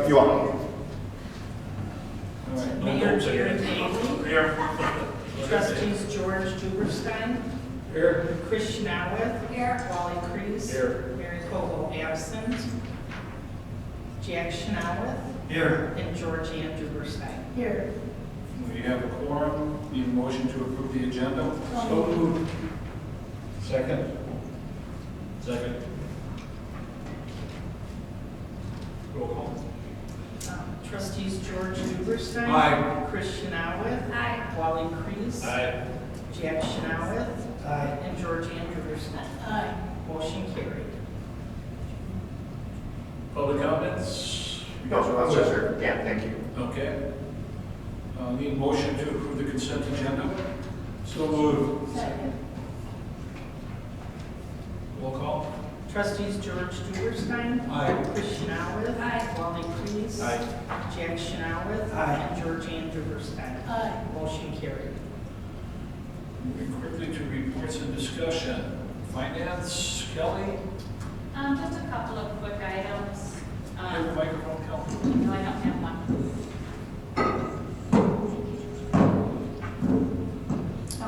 You are. All right. Mayor Jerry Daly. Here. Trustees George Duberstein. Here. Chris Schnaueth. Here. Wally Crease. Here. Mary Koval absent. Jack Schnaueth. Here. And Georgianne Duberstein. Here. We have a quorum. Need a motion to approve the agenda? So moved. Second? Second. Roll call. Trustees George Duberstein. Aye. Chris Schnaueth. Aye. Wally Crease. Aye. Jack Schnaueth. Aye. And Georgianne Duberstein. Aye. Motion carried. Public comments? You No, guys are I'm all good, set? sir. Yeah, thank you. Okay. Need a motion to approve the consent agenda? So moved. Second. Roll call. Trustees George Duberstein. Aye. Chris Schnaueth. Aye. Wally Crease. Aye. Jack Schnaueth. Aye. And Georgianne Duberstein. Aye. Motion carried. Moving quickly to reports and discussion. Finance, Kelly? Just a couple of quick items. You have a microphone, Kelly? No, I don't have one.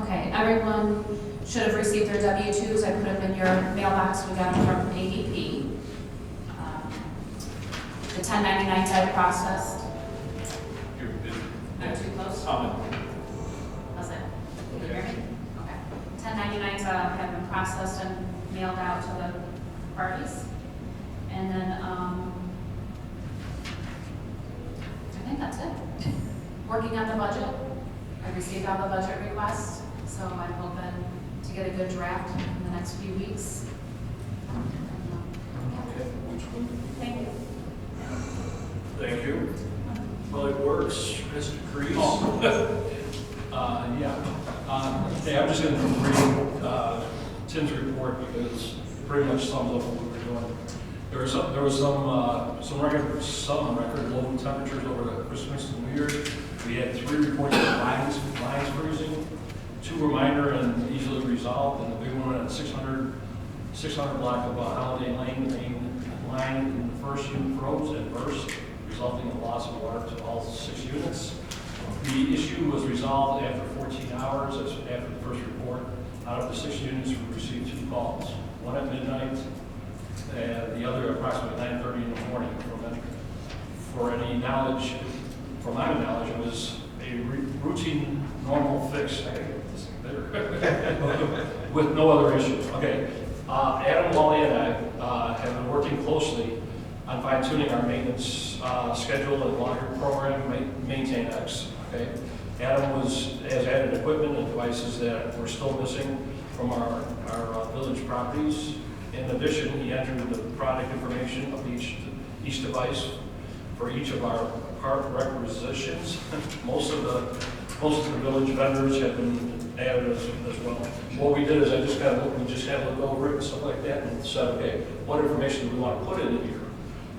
Okay, everyone should have received their W-2s. I put them in your mailbox. We got them from ADP. The 1099s I've processed. You're busy. Not too close? Comment. How's that? Can you hear me? Okay. 1099s have been processed and mailed out to the parties. And then, I think that's it. Working on the budget. I received all the budget requests, so I'm hoping to get a good draft in the next few weeks. Okay, which one? Thank you. Thank you. Public Works, Mr. Crease. Okay, I'm just going to read Tim's report because it pretty much sums up what we were doing. There was some record low temperatures over the Christmas and New Year's. We had 3 reports of lines freezing. 2 were minor and easily resolved, and the big one at 600 block of Holiday Lane, the main line in the first unit froze and burst, resulting in loss of water to all 6 units. The issue was resolved after 14 hours, that's after the first report. Out of the 6 units, we received 2 calls, one at midnight and the other approximately 9:30 in the morning. For any knowledge, for my knowledge, it was a routine, normal fix. I gotta get this thing better. With no other issues. Okay. Adam, Wally, and I have been working closely on fine-tuning our maintenance schedule and monitoring program, Maintain X. Okay. Adam has added equipment and devices that were still missing from our village properties. In addition, he entered the product information of each device for each of our part requisitions. Most of the village vendors have been added as well. What we did is we just kind of looked over it and stuff like that and said, okay, what information do we want to put in here?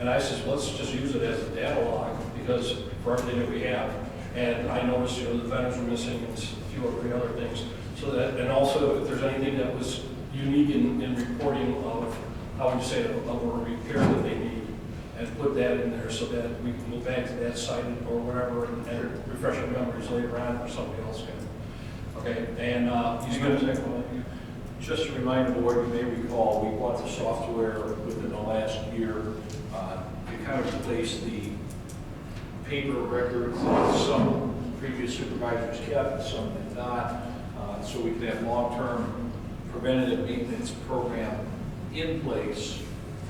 And I said, let's just use it as a data log because for everything that we have. And I noticed, the vendors were missing and a few or 3 other things. So that, and also if there's anything that was unique in reporting of, how would you say, of a repair that they need, and put that in there so that we can go back to that site or whatever and refresh our memories later on or somebody else can. Okay, and he's going to Just to remind the board, you may recall, we bought the software within the last year to kind of replace the paper records that some previous supervisors kept, some did not, so we can have long-term preventative maintenance program in place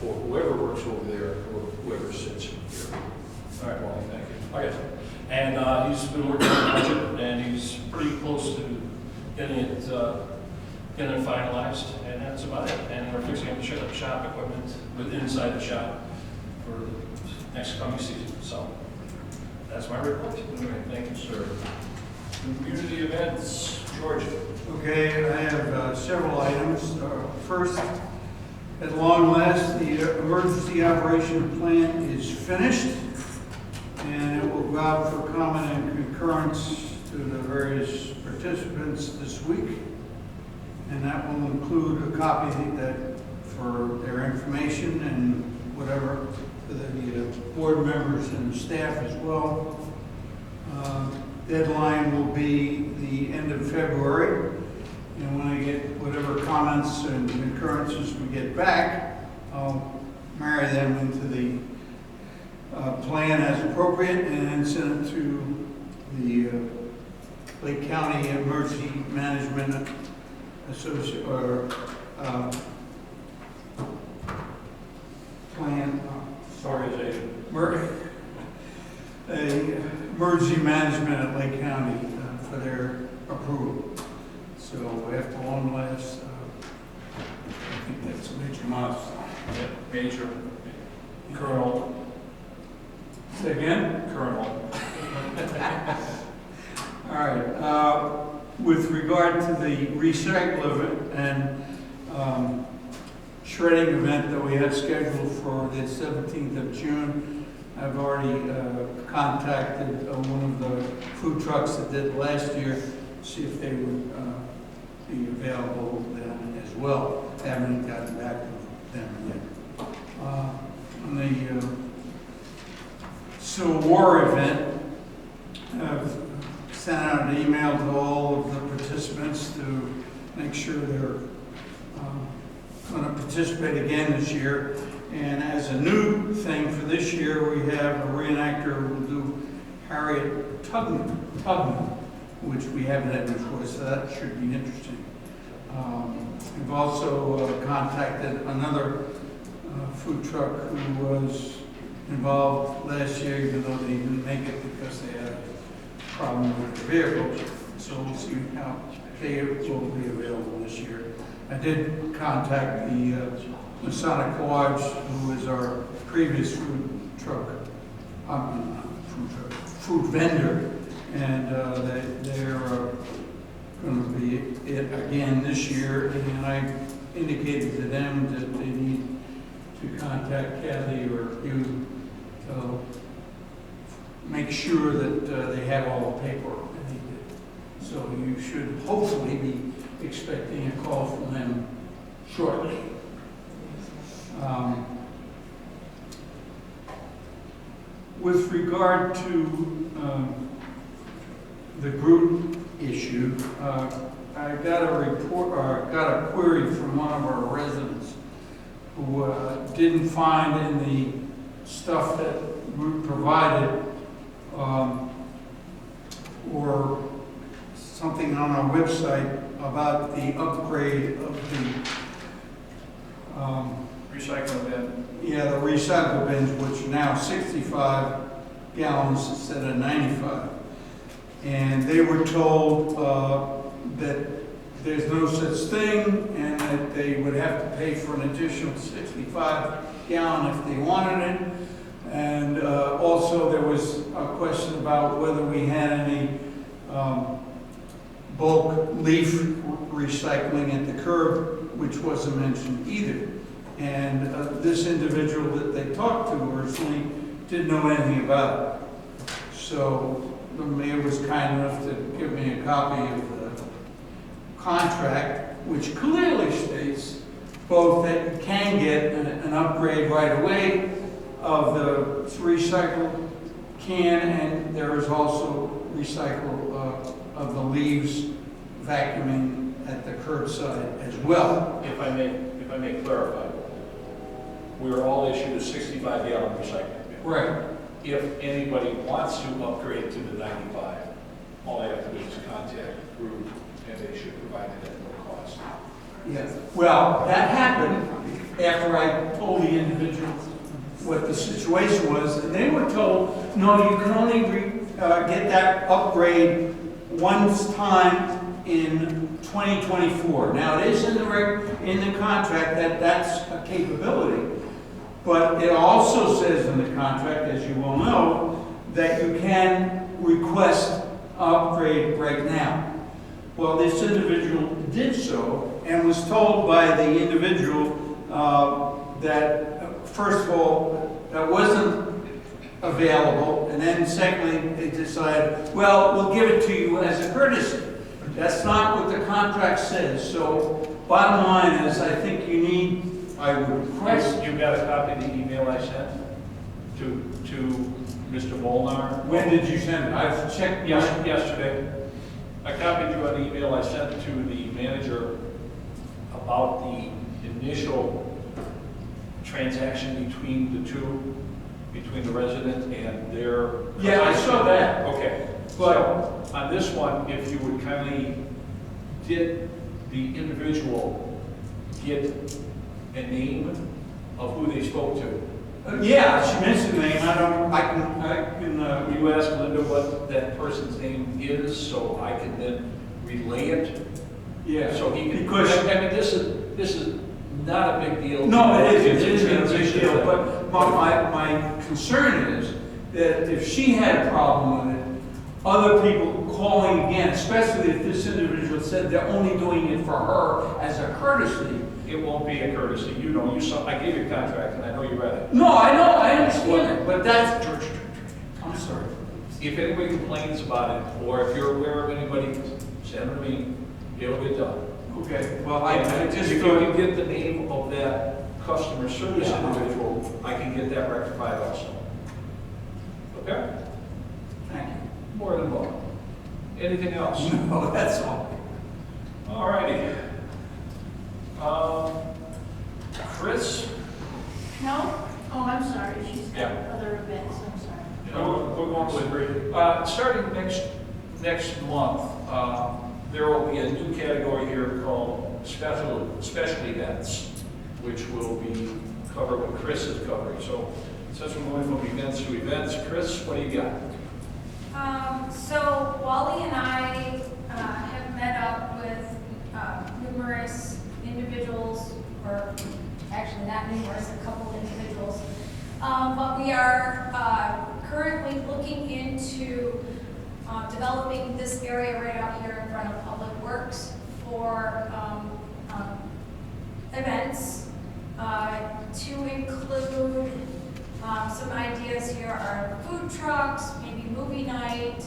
for whoever works over there or whoever sits here. All right, Wally, thank you. Okay, and he's been working on the budget, and he's pretty close to getting it finalized, and that's about it. And we're fixing up the shop equipment inside the shop for the next coming season. So that's my report. Thank you, sir. Community events, George. Okay, I have several items. First, at long last, the emergency operation plan is finished, and it will go out for comment and concurrence to the various participants this week. And that will include a copy that for their information and whatever for the the board members and the staff as well. Deadline will be the end of February, and when I get whatever comments and concurrences we get back, I'll marry them into the plan as appropriate and then send it to the Lake County Emergency Management Association, or plan, Organization. Emergency Management at Lake County for their approval. So after long last, I think that's a major milestone. Yeah, Major. Colonel. Say again? Colonel. All right. With regard to the recycle and shredding event that we had scheduled for the 17th of June, I've already contacted one of the food trucks that did last year, see if they would be available then as well. Haven't gotten back to them yet. On the Civil War event, I've sent out an email to all of the participants to make sure they're going to participate again this year. And as a new thing for this year, we have a reenactor who will do Harriet Tubman, which we haven't had before, so that should be interesting. We've also contacted another food truck who was involved last year, even though they didn't make it because they had a problem with their vehicles. So we'll see how they will be available this year. I did contact the Masonic Lodge, who is our previous food vendor, and they're going to be it again this year. And I indicated to them that they need to contact Kathy or you to make sure that they have all the paperwork that they did. So you should hopefully be expecting a call from them shortly. With regard to the group issue, I got a report, or got a query from one of our residents who didn't find in the stuff that we provided or something on our website about the upgrade of the Recycling bin. yeah, the recycle bins, which are now 65 gallons instead of 95. And they were told that there's no such thing and that they would have to pay for an additional 65 gallon if they wanted it. And also there was a question about whether we had any bulk leaf recycling at the curb, which wasn't mentioned either. And this individual that they talked to originally didn't know anything about it. So the mayor was kind enough to give me a copy of the contract, which clearly states both that you can get an upgrade right away of the recycle can, and there is also recycle of the leaves vacuuming at the curbside as well. If I may clarify, we are all issued a 65-gallon recycling bin. Right. If anybody wants to upgrade to the 95, all they have to do is contact the group, and they should provide it at no cost. Yes. Well, that happened after I told the individual what the situation was, and they were told, no, you can only get that upgrade once time in 2024. Now, it is in the contract that that's a capability, but it also says in the contract, as you well know, that you can request upgrade right now. Well, this individual did so and was told by the individual that, first of all, that wasn't available, and then secondly, they decided, well, we'll give it to you as a courtesy. That's not what the contract says. So bottom line is, I think you need, I would request. You got a copy of the email I sent? to Mr. Molnar. When did you send it? I've checked. Yesterday. I copied you an email I sent to the manager about the initial transaction between the two, between the resident and their. Yeah, I saw that. Okay, But- so on this one, if you would kindly, did the individual get a name of who they spoke to? Yeah, she mentioned the name. I can, Will you ask Linda what that person's name is, so I can then relay it? yeah. So he can, Because, I mean, this is not a big deal. no, it isn't. It's It isn't a big transition deal. thing. But my concern is that if she had a problem with it, other people calling again, especially if this individual said they're only doing it for her as a courtesy. It won't be a courtesy, you know, you saw, I gave you a contract and I know you read it. No, I know, I understand it, but that's, I'm sorry. If anybody complains about it, or if you're aware of anybody, send them to me, it'll get done. Okay, well, I And just if you thought, can get the name of that customer service Yeah. individual, I can get that rectified also. Okay? thank you. More than welcome. Anything else? No, that's all. All righty. Chris? No? Oh, I'm sorry, she's got Yeah. other events, I'm sorry. We're going with, starting next month, there will be a new category here called special events, which will be covered what Chris is covering. So since we're going from events to events, Chris, what do you got? So Wally and I have met up with numerous individuals, or actually not numerous, a couple individuals. But we are currently looking into developing this area right out here in front of Public Works for events to include some ideas here are food trucks, maybe movie night,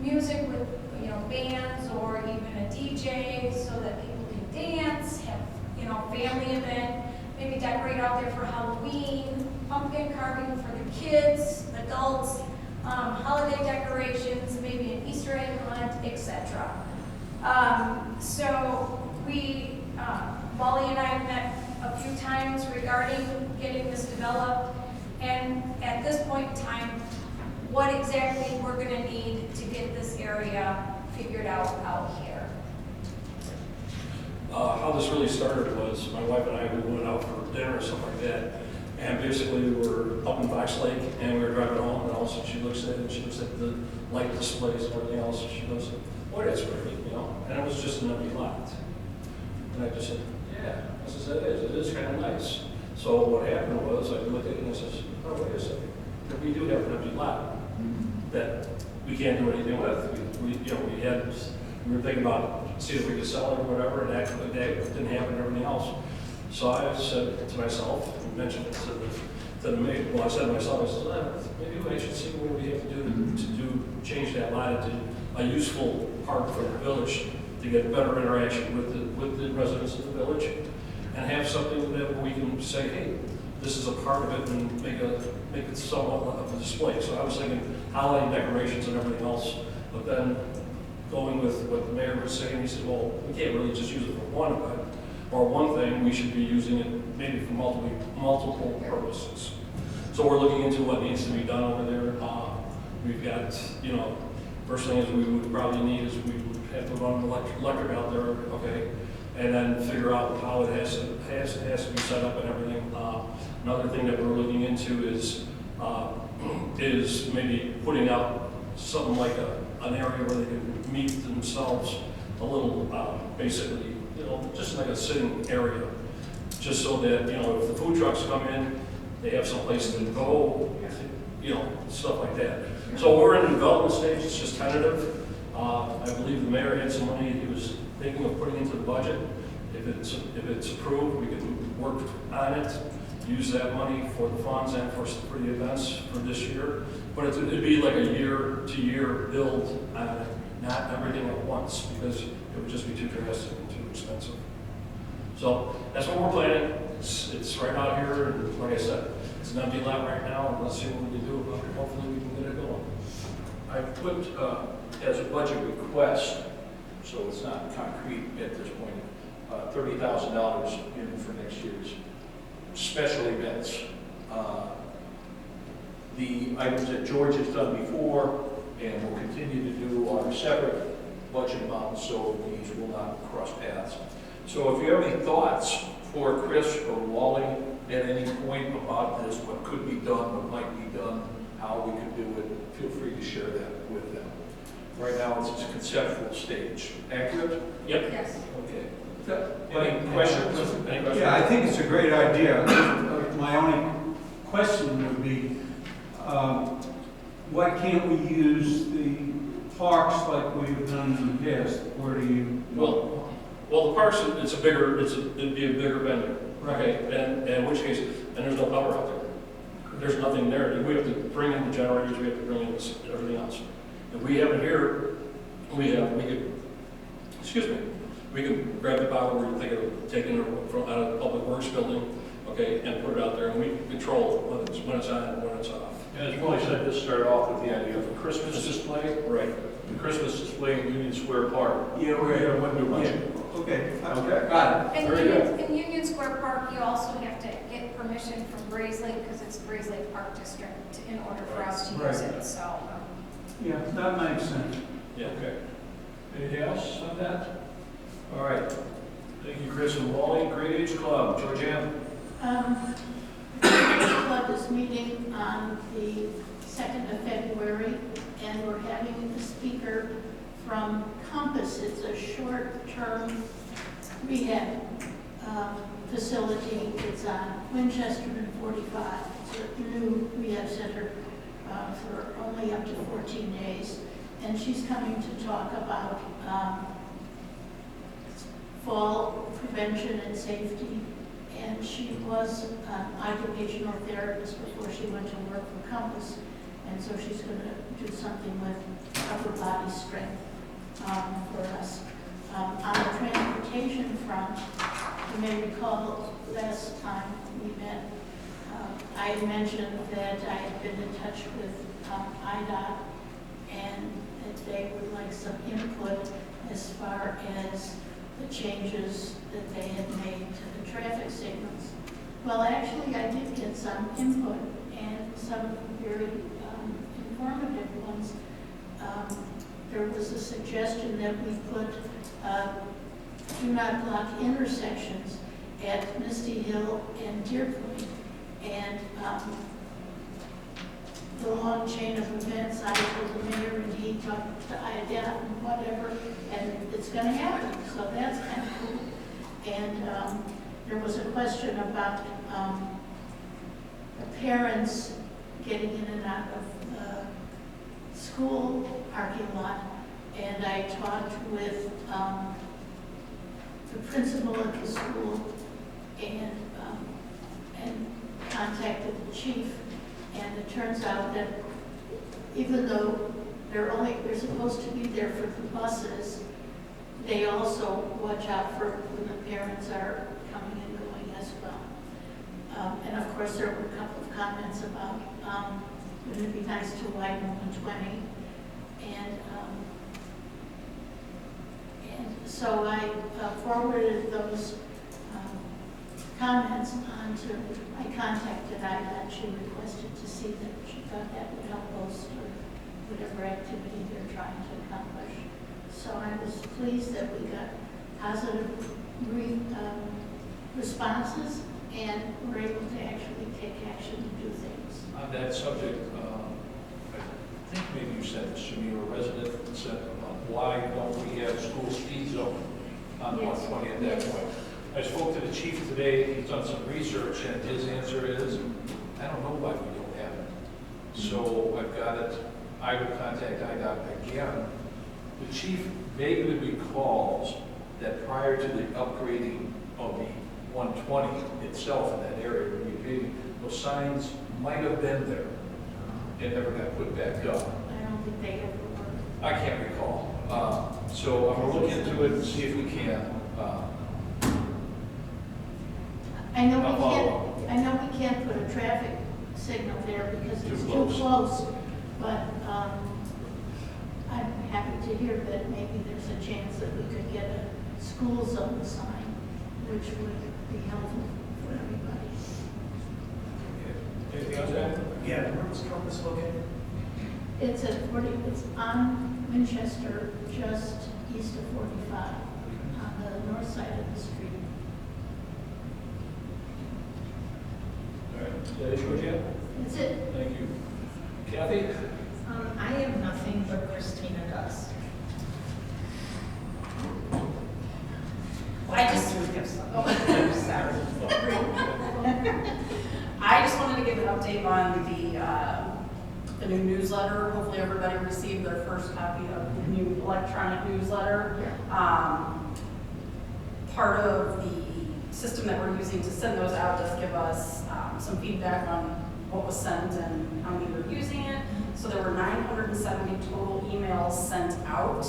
music with, you know, bands or even a DJ so that people can dance, have, you know, family event, maybe decorate out there for Halloween, pumpkin carving for the kids, adults, holiday decorations, maybe an Easter egg hunt, etc. So we, Wally and I have met a few times regarding getting this developed, and at this point in time, what exactly we're gonna need to get this area figured out here. How this really started was my wife and I, we went out for dinner or something like that. And basically we were up in Fox Lake and we were driving home and all of a sudden she looks at it and she looks at the light displays and everything else. And she goes, boy, that's pretty, you know? And it was just an empty lot. And I just said, yeah, I said, it is kind of nice. So what happened was I looked at it and I says, oh, wait a second. We do have an empty lot that we can't do anything with. We were thinking about seeing if we could sell it or whatever, and that didn't happen and everything else. So I said to myself, mentioned it to the maid, well, I said to myself, I said, maybe I should see what we have to do change that lot into a useful part for the village to get better interaction with the residents of the village and have something that we can say, hey, this is a part of it and make it somewhat of a display. So I was thinking holiday decorations and everything else, but then going with what the mayor was saying, he said, well, we can't really just use it for one event or one thing, we should be using it maybe for multiple purposes. So we're looking into what needs to be done over there. We've got, you know, first thing is we would probably need is we would have to run electric out there, okay, and then figure out how it has to be set up and everything. Another thing that we're looking into is maybe putting out something like an area where they can meet themselves a little, basically, you know, just like a sitting area, just so that, you know, if the food trucks come in, they have some place to go, you know, stuff like that. So we're in the development stage, it's just tentative. I believe the mayor had some money he was thinking of putting into the budget. If it's approved, we can work on it, use that money for the funds and for the events for this year. But it'd be like a year-to-year build on it, not everything at once, because it would just be too drastic and too expensive. So that's what we're planning. It's right out here, and like I said, It's an empty lot right now, and let's see what we can do about it. Hopefully we can get it going. I put as a budget request, so it's not concrete at this point, $30,000 in for next year's special events. The items that George has done before and will continue to do are separate budget amounts, so these will not cross paths. So if you have any thoughts for Chris or Wally at any point about this, what could be done, what might be done, how we could do it, feel free to share that with them. Right now, it's a conceptual stage. Accurate? Yep. Yes. Okay. Any questions? Any questions? Yeah, I think it's a great idea. My only question would be, why can't we use the parks like we've done in the past? Where do you? Well, the parks, it'd be a bigger venue. Okay, and in which case, and there's no power out there. There's nothing there. We have to bring in the generators, we have to bring in everything else. If we have it here, we can grab the power, we're thinking of taking it from out of the Public Works building, okay, and put it out there, and we control when it's on and when it's off. And as Wally said, this started off with the idea of a Christmas display. Right. The Christmas display in Union Square Park. Yeah, We wouldn't do much. Okay. Okay. Got it. And Very good. in Union Square Park, you also have to get permission from Grayslake, because it's Grayslake Park District, in order for us to use Right. it, so. Yeah, that makes sense. Yeah. Okay. Anything else on that? All right. Thank you, Chris and Wally. Great Age Club, Georgianne. The club is meeting on the 2nd of February, and we're having a speaker from Compass. It's a short-term rehab facility. It's on Winchester and 45. It's a new rehab center for only up to 14 days. And she's coming to talk about fall prevention and safety. And she was an occupational therapist before she went to work for Compass. And so she's going to do something with upper body strength for us. On the transportation front, you may recall last time we met, I mentioned that I had been in touch with IDOT, and that they would like some input as far as the changes that they had made to the traffic signals. Well, actually, I did get some input, and some very informative ones. There was a suggestion that we put do not block intersections at Misty Hill and Deer Point. And the long chain of events, I told the mayor and he talked to IDOT and whatever, and it's going to happen. So that's kind of cool. And there was a question about the parents getting in and out of the school parking lot. And I talked with the principal of the school and contacted the chief. And it turns out that even though they're supposed to be there for the buses, they also watch out for when the parents are coming and going as well. And of course, there were a couple of comments about wouldn't it be nice to widen 120, and so I forwarded those comments on to, I contacted IDOT. She requested to see that. She thought that would help bolster whatever activity they're trying to accomplish. So I was pleased that we got positive responses and were able to actually take action to do things. On that subject, I think maybe you said this to me, or a resident said, why don't we have school speed zone on Yes. 120 at that Yes. point? I spoke to the chief today, he's done some research, and his answer is, I don't know why we don't have it. So I've got it, I will contact IDOT again. The chief vaguely recalls that prior to the upgrading of the 120 itself in that area, those signs might have been there and never got put back up. I don't think they ever were. I can't recall. So I'm going to look into it and see if we can. I know I'll follow we can't put a traffic signal there because it's Too too close. close. But I'm happy to hear that maybe there's a chance that we could get a school zone sign, which would be helpful for everybody. Anything else, Ed? Yeah, where was Compass located? It's at 40, it's on Winchester, just east of 45, on the north side of the street. All right, is that it, Georgia? That's it. Thank you. Kathy? I have nothing, but Christina does. I just- do have something. Oh, sorry. I just wanted to give an update on the new newsletter. Hopefully everybody received their first copy of the new electronic newsletter. Part of the system that we're using to send those out does give us some feedback on what was sent and how many were using it. So there were 970 total emails sent out.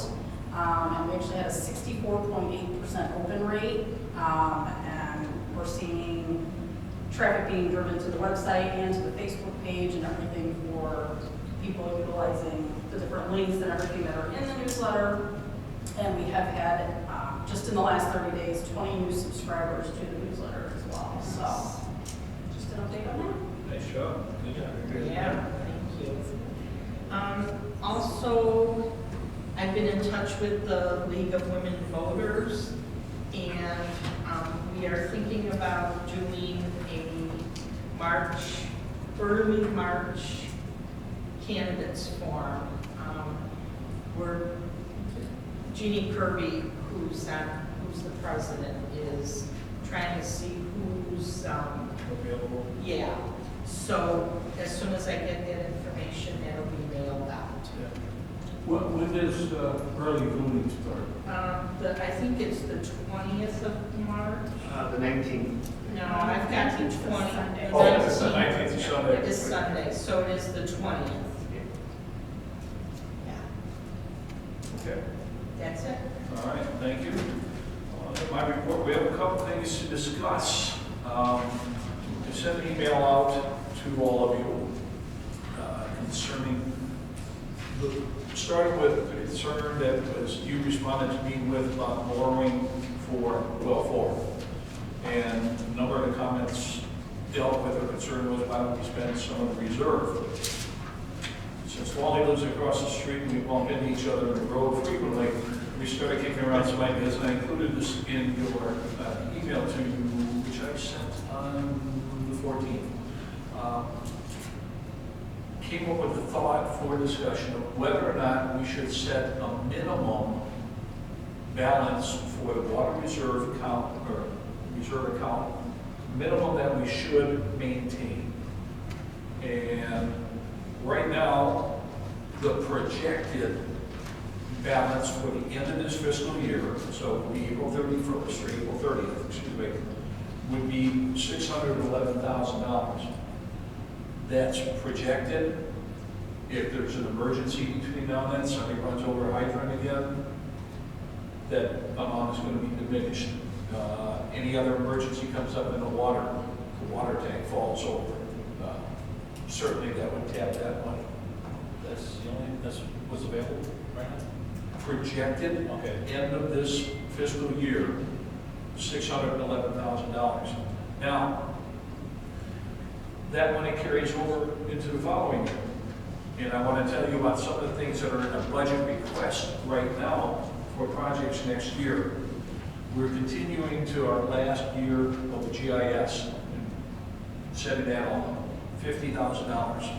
And we actually had a 64.8% open rate. And we're seeing traffic being driven to the website and to the Facebook page and everything for people utilizing the different links and everything that are in the newsletter. And we have had, just in the last 30 days, 20 new subscribers to the newsletter as well. So just an update on that. Nice job. Good job. Yeah, thank you. Also, I've been in touch with the League of Women Voters, and we are thinking about doing a March, early March candidates forum. We're, Jeannie Kirby, who's the president, is trying to see who's, Available. yeah. So as soon as I get that information, that'll be mailed out. When does early voting start? I think it's the 20th of March. The 19th. No, I've got the 20th. Oh, it's the 19th is Sunday. It is Sunday, so it is the 20th. Yeah, Okay. that's it. All right, thank you. My report, we have a couple things to discuss. I sent an email out to all of you concerning, starting with the concern that was you responded to me with about borrowing for well 4. And a number of the comments dealt with or concern was why don't we spend some of the reserve? Since Wally lives across the street and we bump into each other on the road frequently, we started kicking around some ideas, and I included this in your email to you, which I sent on the 14th. Came up with a thought for discussion of whether or not we should set a minimum balance for the water reserve account, or reserve account, minimum that we should maintain. And right now, the projected balance for the end of this fiscal year, so it would be April 31st or April 30th, excuse me, would be $611,000. That's projected. If there's an emergency between now and then, somebody runs over a hydrant again, that amount is going to be diminished. Any other emergency comes up in the water tank falls over. Certainly that would tap that money. That's what's available right now? Projected Okay. end of this fiscal year, $611,000. Now, that money carries over into the following year. And I want to tell you about some of the things that are in a budget request right now for projects next year. We're continuing to our last year of the GIS, setting that on $50,000.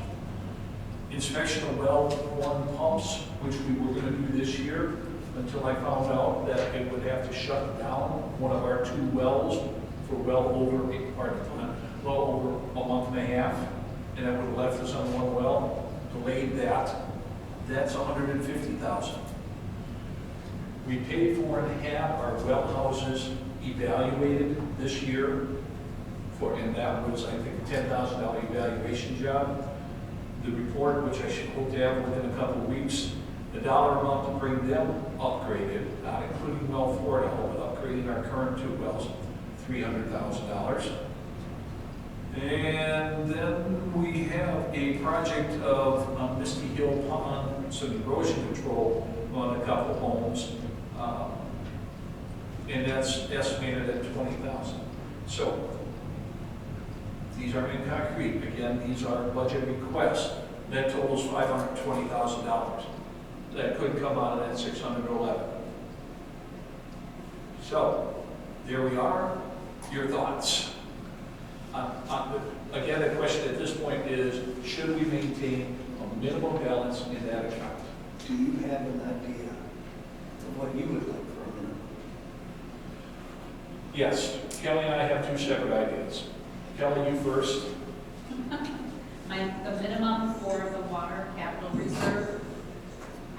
Inspection of well 1 pumps, which we were going to do this year, until I found out that it would have to shut down one of our 2 wells for well over a month and a half, and that would have left us on 1 well. Delayed that. That's $150,000. We paid for and had our well houses evaluated this year, and that was, I think, a $10,000 evaluation job. The report, which I should hope to have within a couple of weeks, the dollar amount to bring them upgraded, not including well 4 at all, but upgrading our current 2 wells, $300,000. And then we have a project of Misty Hill Pond, some erosion control on a couple homes. And that's estimated at $20,000. So these are in concrete. Again, these are budget requests. That totals $520,000. That could come out of that 611. So there we are. Your thoughts? Again, the question at this point is, should we maintain a minimum balance in that account? Do you have an idea of what you would like for a minimum? Yes, Kelly and I have two separate ideas. Kelly, you first. The minimum for the water capital reserve,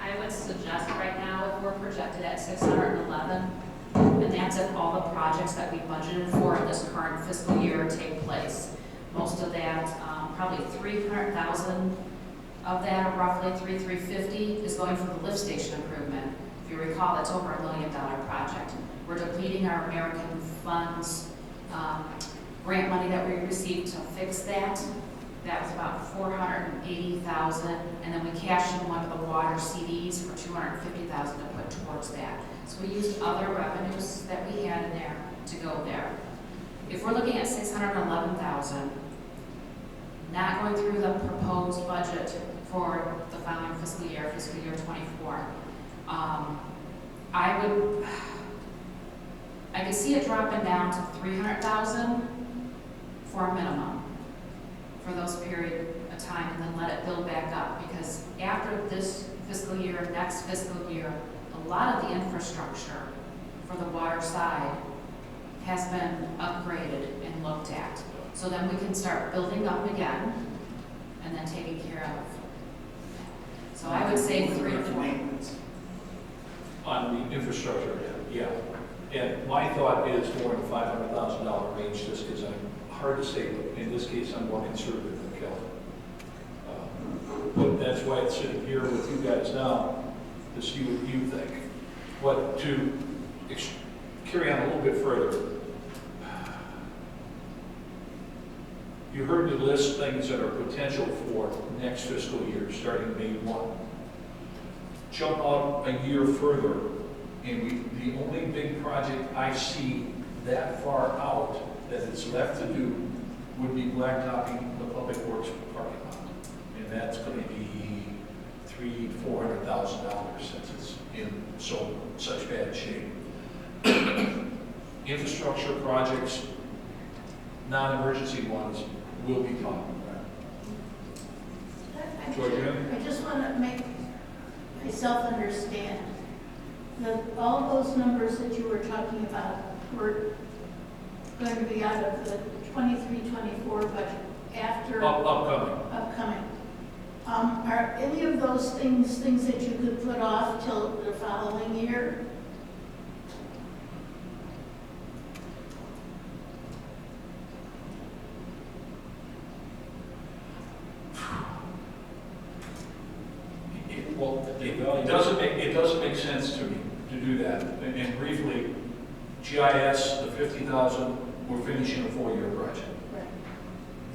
I would suggest right now, if we're projected at 611, and that's if all the projects that we budgeted for in this current fiscal year take place. Most of that, probably 300,000 of that, roughly 350, is going for the lift station improvement. If you recall, that's over $1 million project. We're depleting our American funds grant money that we received to fix that. That was about $480,000, and then we cashed in one of the water CDs for $250,000 to put towards that. So we used other revenues that we had in there to go there. If we're looking at $611,000, not going through the proposed budget for the following fiscal year 24, I could see it dropping down to $300,000 for a minimum for those period of time, and then let it build back up, because after this fiscal year, next fiscal year, a lot of the infrastructure for the water side has been upgraded and looked at. So then we can start building up again and then taking care of. So I would say 3 to 4. On the infrastructure, yeah. And my thought is more in the $500,000 range, just because I'm hard to say, but in this case, I'm more conservative than Kelly. But that's why it's sitting here with you guys now, to see what you think. But to carry on a little bit further, you heard me list things that are potential for next fiscal year, starting May 1. Jump out a year further, and the only big project I see that far out that it's left to do would be blacktopping the public works parking lot. And that's going to be $300,000 to $400,000 since it's in such bad shape. Infrastructure projects, non-emergency ones, will be done. Georgia? I just want to make myself understand that all those numbers that you were talking about were going to be out of the 23-24 budget after upcoming. Are any of those things that you could put off till the following year? It doesn't make sense to me to do that. And briefly, GIS, the $50,000, we're finishing a 4-year project. Right.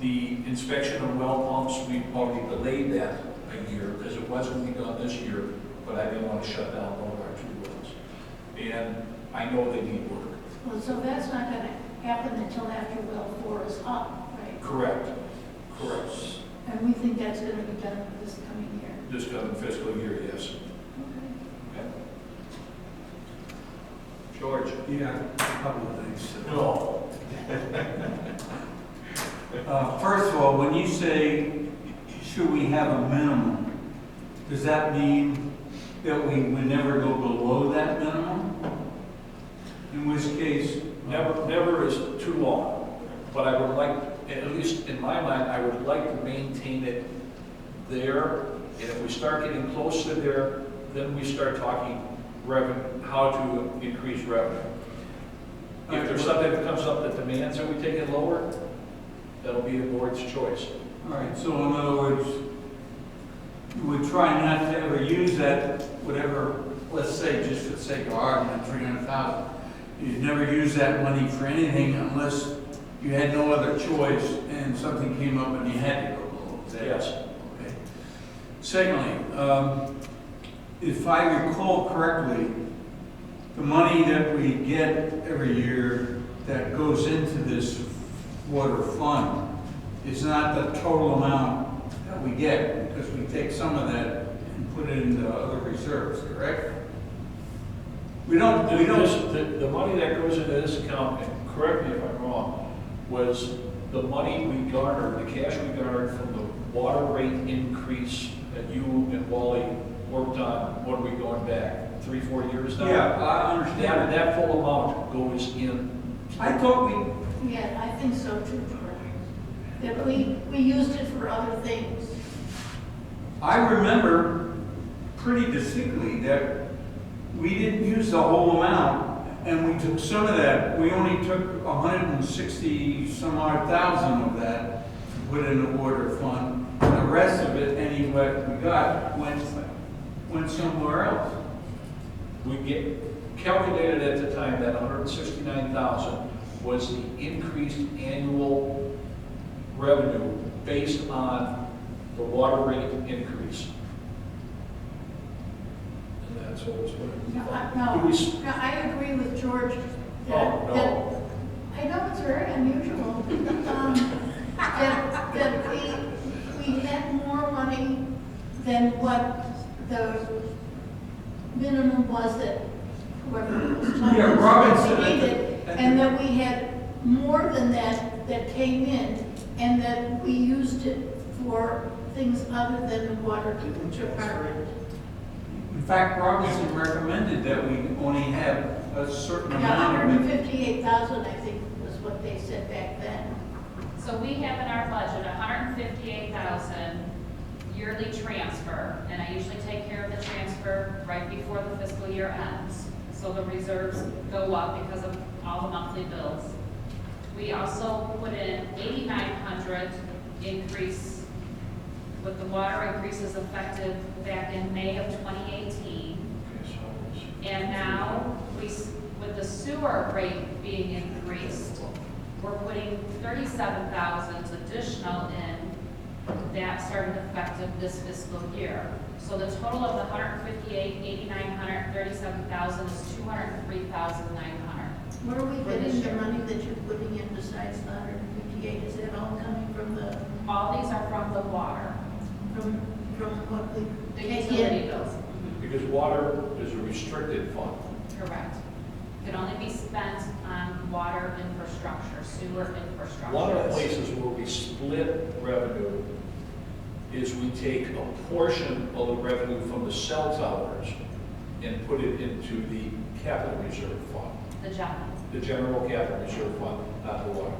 The inspection of well pumps, we've already delayed that a year because it was going to be done this year, but I didn't want to shut down one of our 2 wells. And I know they need work. Well, so that's not going to happen until after well 4 is up, right? Correct. And we think that's going to be done this coming year. This coming fiscal year, yes. Okay. George? Yeah, a couple of things. No. First of all, when you say, should we have a minimum, does that mean that we would never go below that minimum? In which case? Never is too long, but I would like, at least in my mind, I would like to maintain it there. And if we start getting close to there, then we start talking revenue, how to increase revenue. If there's something that comes up that demands that we take it lower, that'll be the board's choice. All right, so in other words, you would try not to ever use that, whatever, let's say, just for the sake of argument, 300,000. You'd never use that money for anything unless you had no other choice and something came up and you had to go below. Is that- Yes. Okay. Secondly, if I recall correctly, the money that we get every year that goes into this water fund is not the total amount that we get, because we take some of that and put it into other reserves, correct? We don't, The money that goes into this account, and correct me if I'm wrong, was the money we garnered, the cash we garnered from the water rate increase that you and Wally worked on, what are we going back, 3-4 years now? yeah, I understand. That full amount goes in. I thought we, Yeah, I think so too, George. That we used it for other things. I remember pretty distinctly that we didn't use the whole amount, and we took some of that. We only took 160 some odd thousand of that to put in the water fund. And the rest of it, any what we got, went somewhere else. We calculated at the time that 169,000 was the increased annual revenue based on the water rate increase. And that's what was put No, in. no, I agree with George that, Oh, no. that, I know it's very unusual, that we had more money than what the minimum was that whoever was telling Yeah, us Robinson, we needed, and that we had more than that came in, and that we used it for things other than the water department. In fact, Robinson recommended that we only have a certain Yeah, amount of it. 158,000, I think, was what they said back then. So we have in our budget 158,000 yearly transfer, and I usually take care of the transfer right before the fiscal year ends. So the reserves go up because of all the monthly bills. We also put in 8,900 increase with the water increases effective back in May of 2018. And now, with the sewer rate being increased, we're putting 37,000 additional in. That started effective this fiscal year. So the total of the 158, 8,900, 37,000 is 203,900. Where are we getting the money that you're putting in besides the 158? Is that all coming from All these are from the water, from what we the take utility in? bills. Because water is a restricted fund. Correct. Can only be spent on water infrastructure, sewer infrastructure. One of the places where we split revenue is we take a portion of the revenue from the cell towers and put it into the capital reserve fund, The the general capital reserve fund, not the water.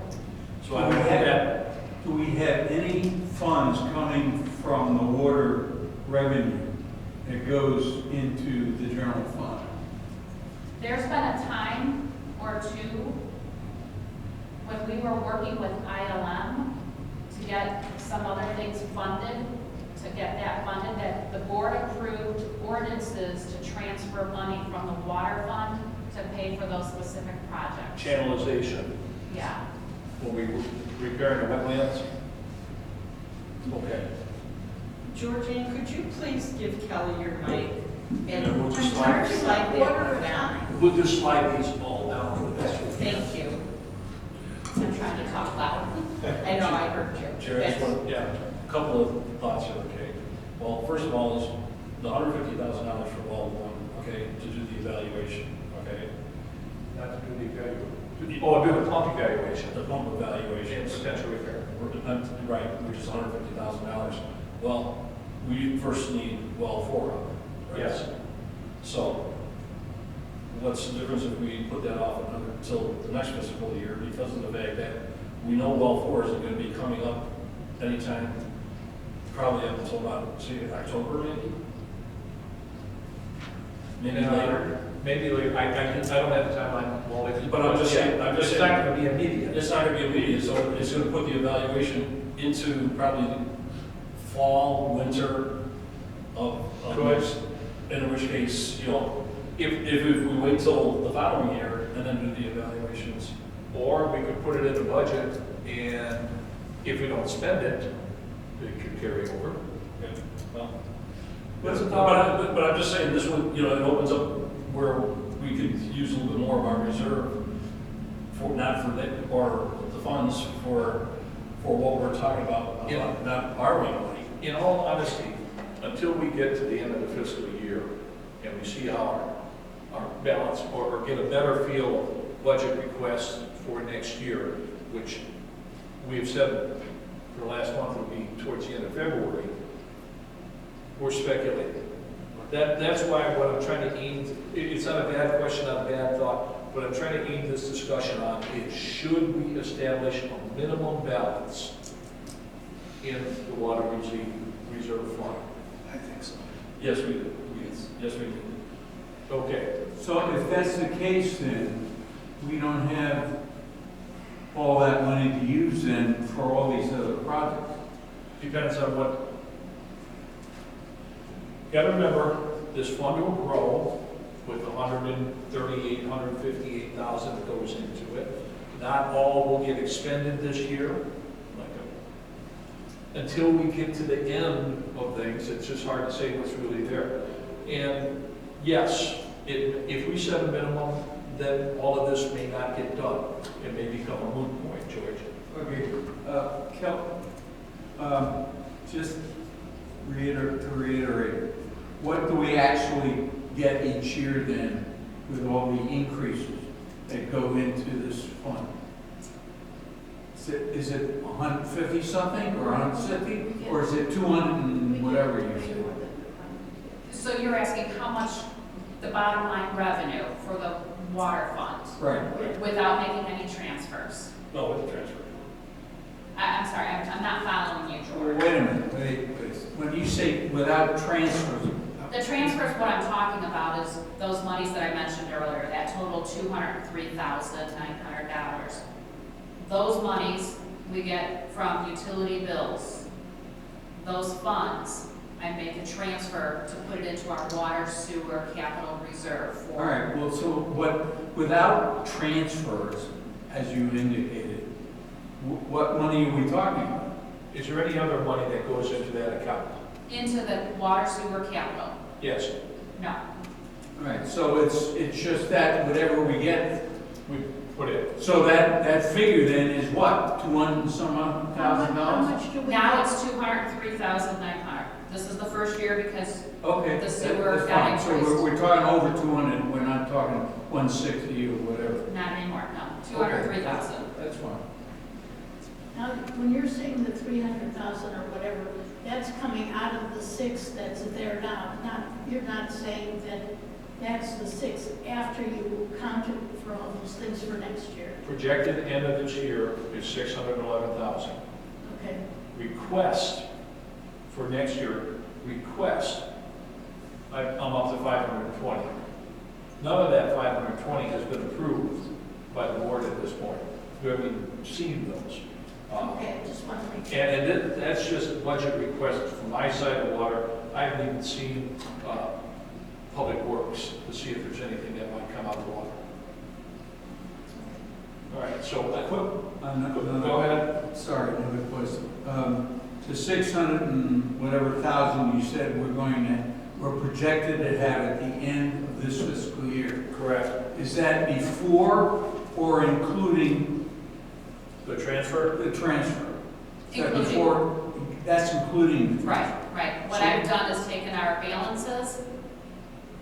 So I Do don't we have have- that. Do we have any funds coming from the water revenue that goes into the general fund? There's been a time or two when we were working with ILM to get some other things funded, to get that funded, that the board approved ordinances to transfer money from the water fund to pay for those specific projects. Channelization, Yeah. when we were repairing the wetlands. Okay. Georgianne, could you please give Kelly your mic? And then we'll just I'm slide, charging slide like that water one a down. time. we'll just slide these all down to the next one. Thank you. I'm trying to talk loud. I know, I heard you. Chair, I just want, yeah, a couple of thoughts here, okay? Well, first of all, is the $150,000 for well one, okay, to do the evaluation, okay? Not to do the evaluation. Oh, do the pump evaluation. The pump And evaluation. potential repair. Right, which is $150,000. Well, we first need well 4 of it, right? Yes. So, what's the difference if we put that off until the next fiscal year because of the fact that we know well 4 isn't gonna be coming up anytime, probably up until about, say, October maybe? Maybe later? Maybe later. I don't have the timeline. Well, if- But I'm just saying, It's not going to be immediate. It's not gonna be immediate, so it's gonna put the evaluation into probably fall, winter of Good. next, in which case, you know, if we wait till the following year and then do the evaluations, Or we could put it in the budget, and if we don't spend it, it could carry over. Okay, well, What's the but I'm just saying, this would, you know, it opens up where we could use a little bit more of our reserve for, not for the, or the funds for what we're talking about, Yeah. not borrowing money. In all honesty, until we get to the end of the fiscal year and we see how our balance, or get a better feel of budget requests for next year, which we have said for the last month will be towards the end of February, we're speculating. That's why what I'm trying to aim, it's not a bad question, not a bad thought. What I'm trying to aim this discussion on is, should we establish a minimum balance in the water reserve fund? I think so. Yes, we do. Yes, we do. Okay, So if that's the case, then we don't have all that money to use then for all these other projects. depends on what. Got to remember, this fund will grow with 138, 158,000 that goes into it. Not all will get expended this year. Until we get to the end of things, it's just hard to say what's really there. And yes, if we set a minimum, then all of this may not get done. It may become a moot point, George. Okay, Kel, just to reiterate, what do we actually get each year then with all the increases that go into this fund? Is it 150 something or 160, or is it 200 and whatever you said? So you're asking how much the bottom line revenue for the water fund Right. without making any transfers? No, with the transfer. I'm sorry, I'm not following you, Well, George. wait a minute, wait. When you say without transfers, The transfers, what I'm talking about is those monies that I mentioned earlier, that total $203,900. Those monies we get from utility bills. Those funds, I make a transfer to put it into our water sewer capital reserve for. all right, well, so without transfers, as you indicated, what money are we talking about? Is there any other money that goes into that account? Into the water sewer capital? Yes, No. All right, so it's just that whatever we get, we put in. so that figure then is what, 200 and some odd thousand How dollars? much do we Now get? it's $203,900. This is the first year because Okay. The sewer that's got fine. So increased. we're talking over 200, we're not talking 160 or whatever. not anymore, no, 203,000. That's fine. Now, when you're saying the 300,000 or whatever, that's coming out of the 6 that's there now. You're not saying that that's the 6 after you counted for all those things for next year. Projected end of this year is 611,000. Okay. Request for next year, I'm up to 520. None of that 520 has been approved by the board at this point. We haven't even seen those. Okay, I just want to make sure. And that's just budget requests from my side of water. I haven't even seen Public Works to see if there's anything that might come out of water. All right, so go ahead. Sorry, another question. The 600 and whatever thousand you said we're projected to have at the end of this fiscal year. Correct. Is that before or including The transfer? the transfer? Is that Including. before? That's including. the Right, right. What So- I've done is taken our balances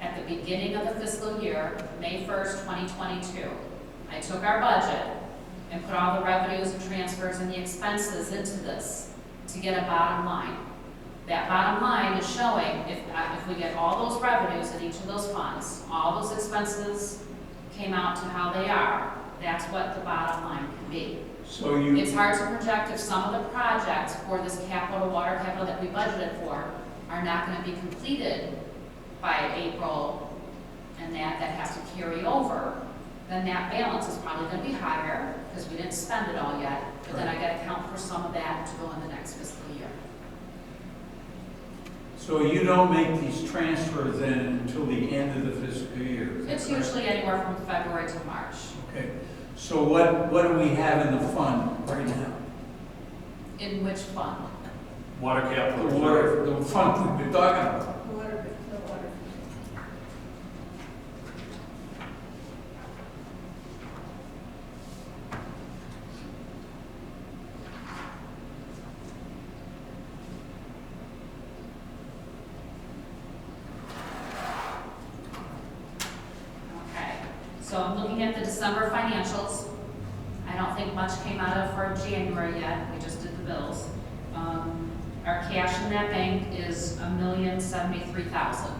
at the beginning of the fiscal year, May 1st, 2022. I took our budget and put all the revenues and transfers and the expenses into this to get a bottom line. That bottom line is showing if we get all those revenues in each of those funds, all those expenses came out to how they are, that's what the bottom line can be. So you, It's hard to project if some of the projects for this water capital that we budgeted for are not gonna be completed by April, and that has to carry over, then that balance is probably gonna be higher, because we didn't spend it all yet, but then I gotta count for some of that to go in the next fiscal year. so you don't make these transfers then until the end of the fiscal year? is that It's correct? usually anywhere from February to March. Okay, So what do we have in the fund right now? In which fund? Water The capital water, reserve. the fund we've been talking about. The water. Okay, so I'm looking at the December financials. I don't think much came out of for January yet, we just did the bills. Our cash in that bank is $1,073,000.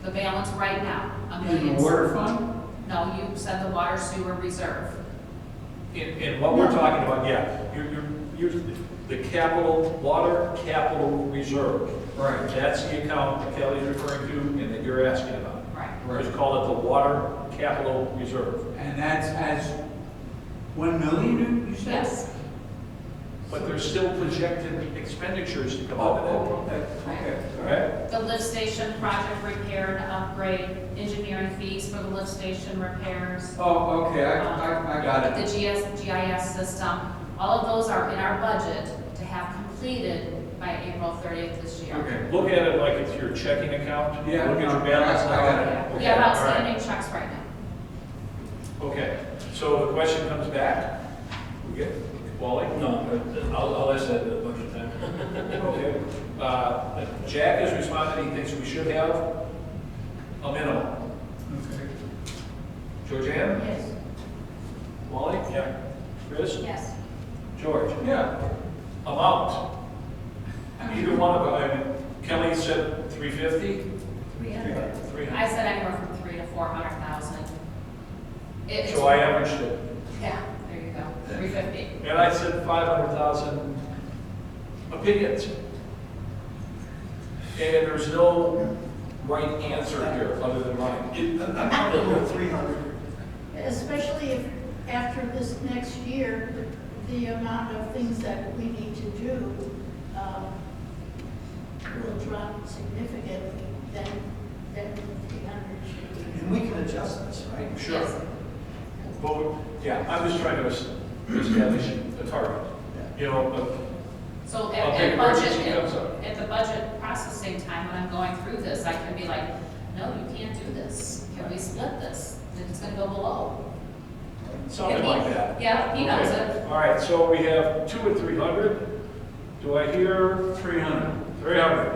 The balance right now, In the water fund? No, you said the water sewer reserve. And what we're talking about, yeah, you're, the capital, water capital reserve. Right. That's the account that Kelly's referring to and that you're asking about. Right. It's called the water capital reserve. And that's has 1 million, you said? Yes. But there's still projected expenditures to come out of that. Okay. All right? The lift station project repair and upgrade, engineering fees for the lift station repairs. Oh, okay, I got it. The GIS system, all of those are in our budget to have completed by April 30th this year. Okay. Look at it like it's your checking account. Yeah, Look at your no, balance. I got it. Yeah, Okay, we have all right. outstanding checks right now. Okay, so the question comes back. We get, Wally? No, I'll ask that at the budget time. Okay. Jack has responded, he thinks we should have a minimum. Okay. Georgianne? Yes. Wally? Yeah. Chris? Yes. George? Yeah. Amount? Either one of them, I mean, Kelly said 350? 300. 300. I said anywhere from 300 to 400,000. So I averaged it. Yeah, there you go, 350. And I said 500,000 opinions. And there's no right answer here other than mine. I'm probably with 300. Especially if, after this next year, the amount of things that we need to do will drop significantly, then 300 should be. And we can adjust this, right? Sure. Yes. But, yeah, I'm just trying to establish a target. You know, So a at big budget, emergency comes up. at the budget processing time, when I'm going through this, I can be like, no, you can't do this. Can we split this? Then it's gonna go below. Something If he- like that. Yeah, he knows Okay. it. All right, so we have 2 at 300. Do I hear 300. 300?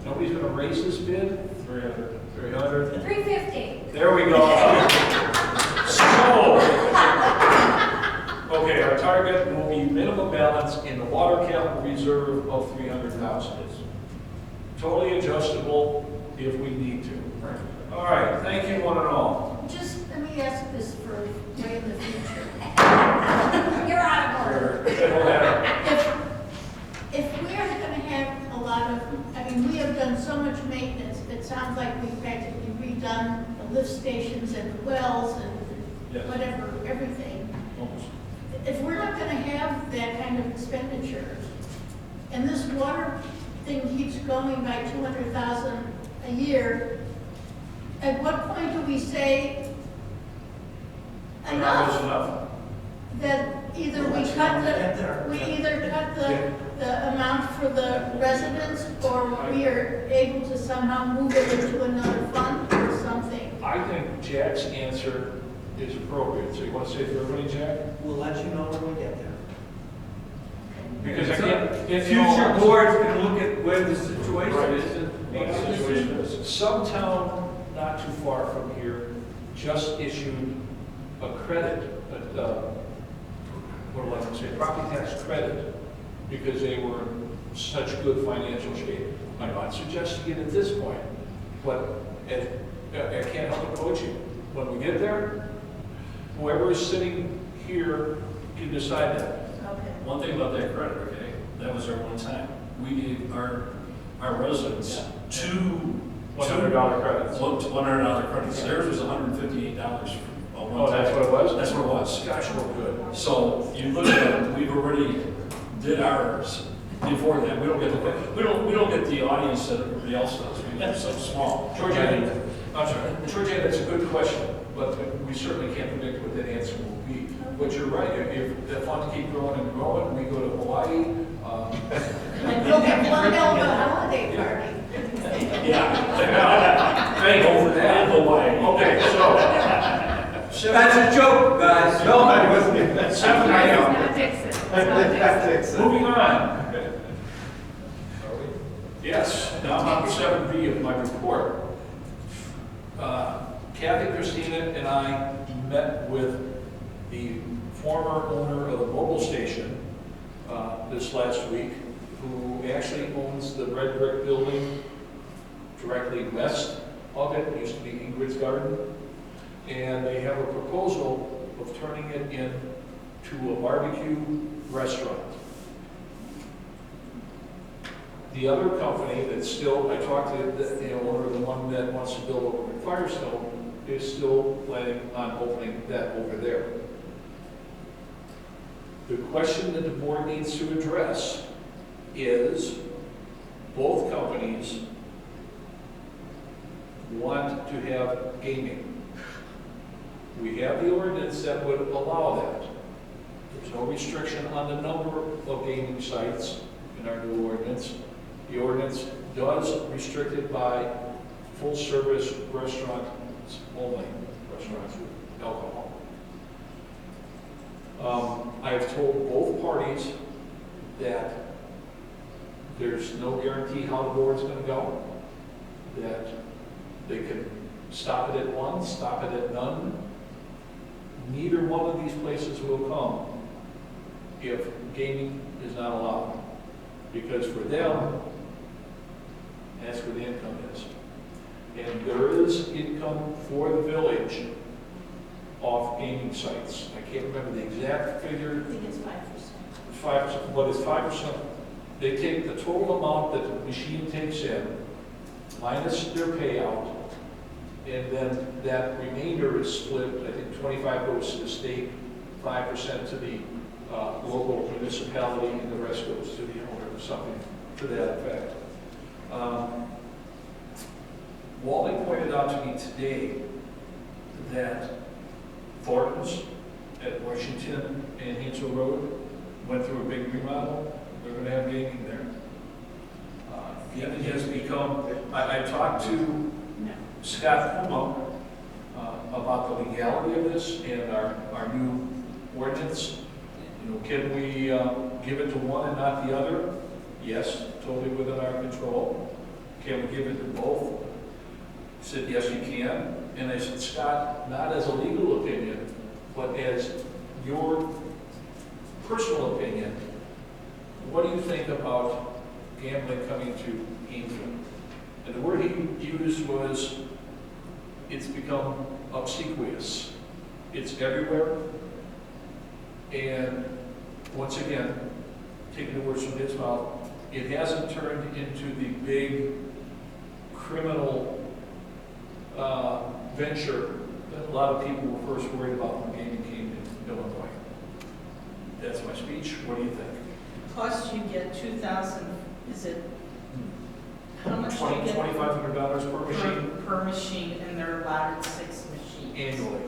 Nobody's gonna raise this bid? 300. 300. 350. There we go. So, okay, our target will be minimum balance in the water capital reserve of 300,000. Totally adjustable if we need to. All right, thank you one and all. Just let me ask this for way in the future. You're out of order. If we are gonna have a lot of, I mean, we have done so much maintenance, it sounds like we've practically redone the lift stations and the wells and Yes. whatever, everything. Almost. If we're not gonna have that kind of expenditure, and this water thing keeps going by 200,000 a year, at what point do we say Enough is enough? enough. That either we Let's cut not get there. the, we either cut the amount for the residents, or we are able to somehow move it into another fund or something. I think Jack's answer is appropriate. So you want to say it for everybody, Jack? We'll let you know when we get there. Because I can't. Future boards can look at where the situation Right. is. What the situation is. Some town not too far from here just issued a credit, what do I want to say, property tax credit, because they were in such good financial shape. I'm not suggesting it at this point, but I can't help but coach you. When we get there, whoever is sitting here can decide that. Okay. One thing about that credit, okay, that was our one time. We gave our residents two $100 credits. $100 credits. Theirs was $158 for one Oh, time. that's what it was? That's what it was. Gosh, we're good. So you look at it, we've already did ours before that. We don't get the audience that everybody else does. We have so small. Georgiana, I'm sorry, Georgette, that's a good question, but we certainly can't predict what that answer will be. But you're right, if they want to keep growing and growing, we go to Hawaii. And you'll get one hell of a holiday party. Yeah. Thank you for that. Okay, so. That's a joke, guys. No, I wasn't. 7 a.m. Not Dixon. It's not Dixon. Moving on. Yes, now I'm on 7B of my report. Kathy, Christina, and I met with the former owner of the mobile station this last week, who actually owns the red brick building directly west of it. It used to be Ingrid's Garden. And they have a proposal of turning it into a barbecue restaurant. The other company that's still, I talked to the owner, the one that wants to build over in Firestone, is still planning on opening that over there. The question that the board needs to address is both companies want to have gaming. We have the ordinance that would allow that. There's no restriction on the number of gaming sites in our new ordinance. The ordinance does restrict it by full-service restaurants only, restaurants with alcohol. I have told both parties that there's no guarantee how the board's going to go, that they can stop it at one, stop it at none. Neither one of these places will come if gaming is not allowed. Because for them, that's where the income is. And there is income for the village off gaming sites. I can't remember the exact figure. I think it's 5%. 5%, what is 5%? They take the total amount that the machine takes in, minus their payout, and then that remainder is split. I think 25 goes to the state, 5% to the local municipality, and the rest goes to the owner, or something to that effect. Wally pointed out to me today that Thornton's at Washington and Hainesville Road went through a big remodel. They're going to have gaming there. Gaming has become, I talked to Scott Puma about the legality of this and our new ordinance. You know, can we give it to one and not the other? Yes, totally within our control. Can we give it to both? He said, yes, you can. And I said, Scott, not as a legal opinion, but as your personal opinion, what do you think about gambling coming to Hainesville? And the word he used was, it's become obsequious. It's everywhere. And once again, taking the words from his mouth, it hasn't turned into the big criminal venture that a lot of people were first worried about when gaming came to Illinois. That's my speech. What do you think? Plus you get 2,000, is it, how much do you get? $2,500 per machine Per machine, and there are allotted 6 machines. annually.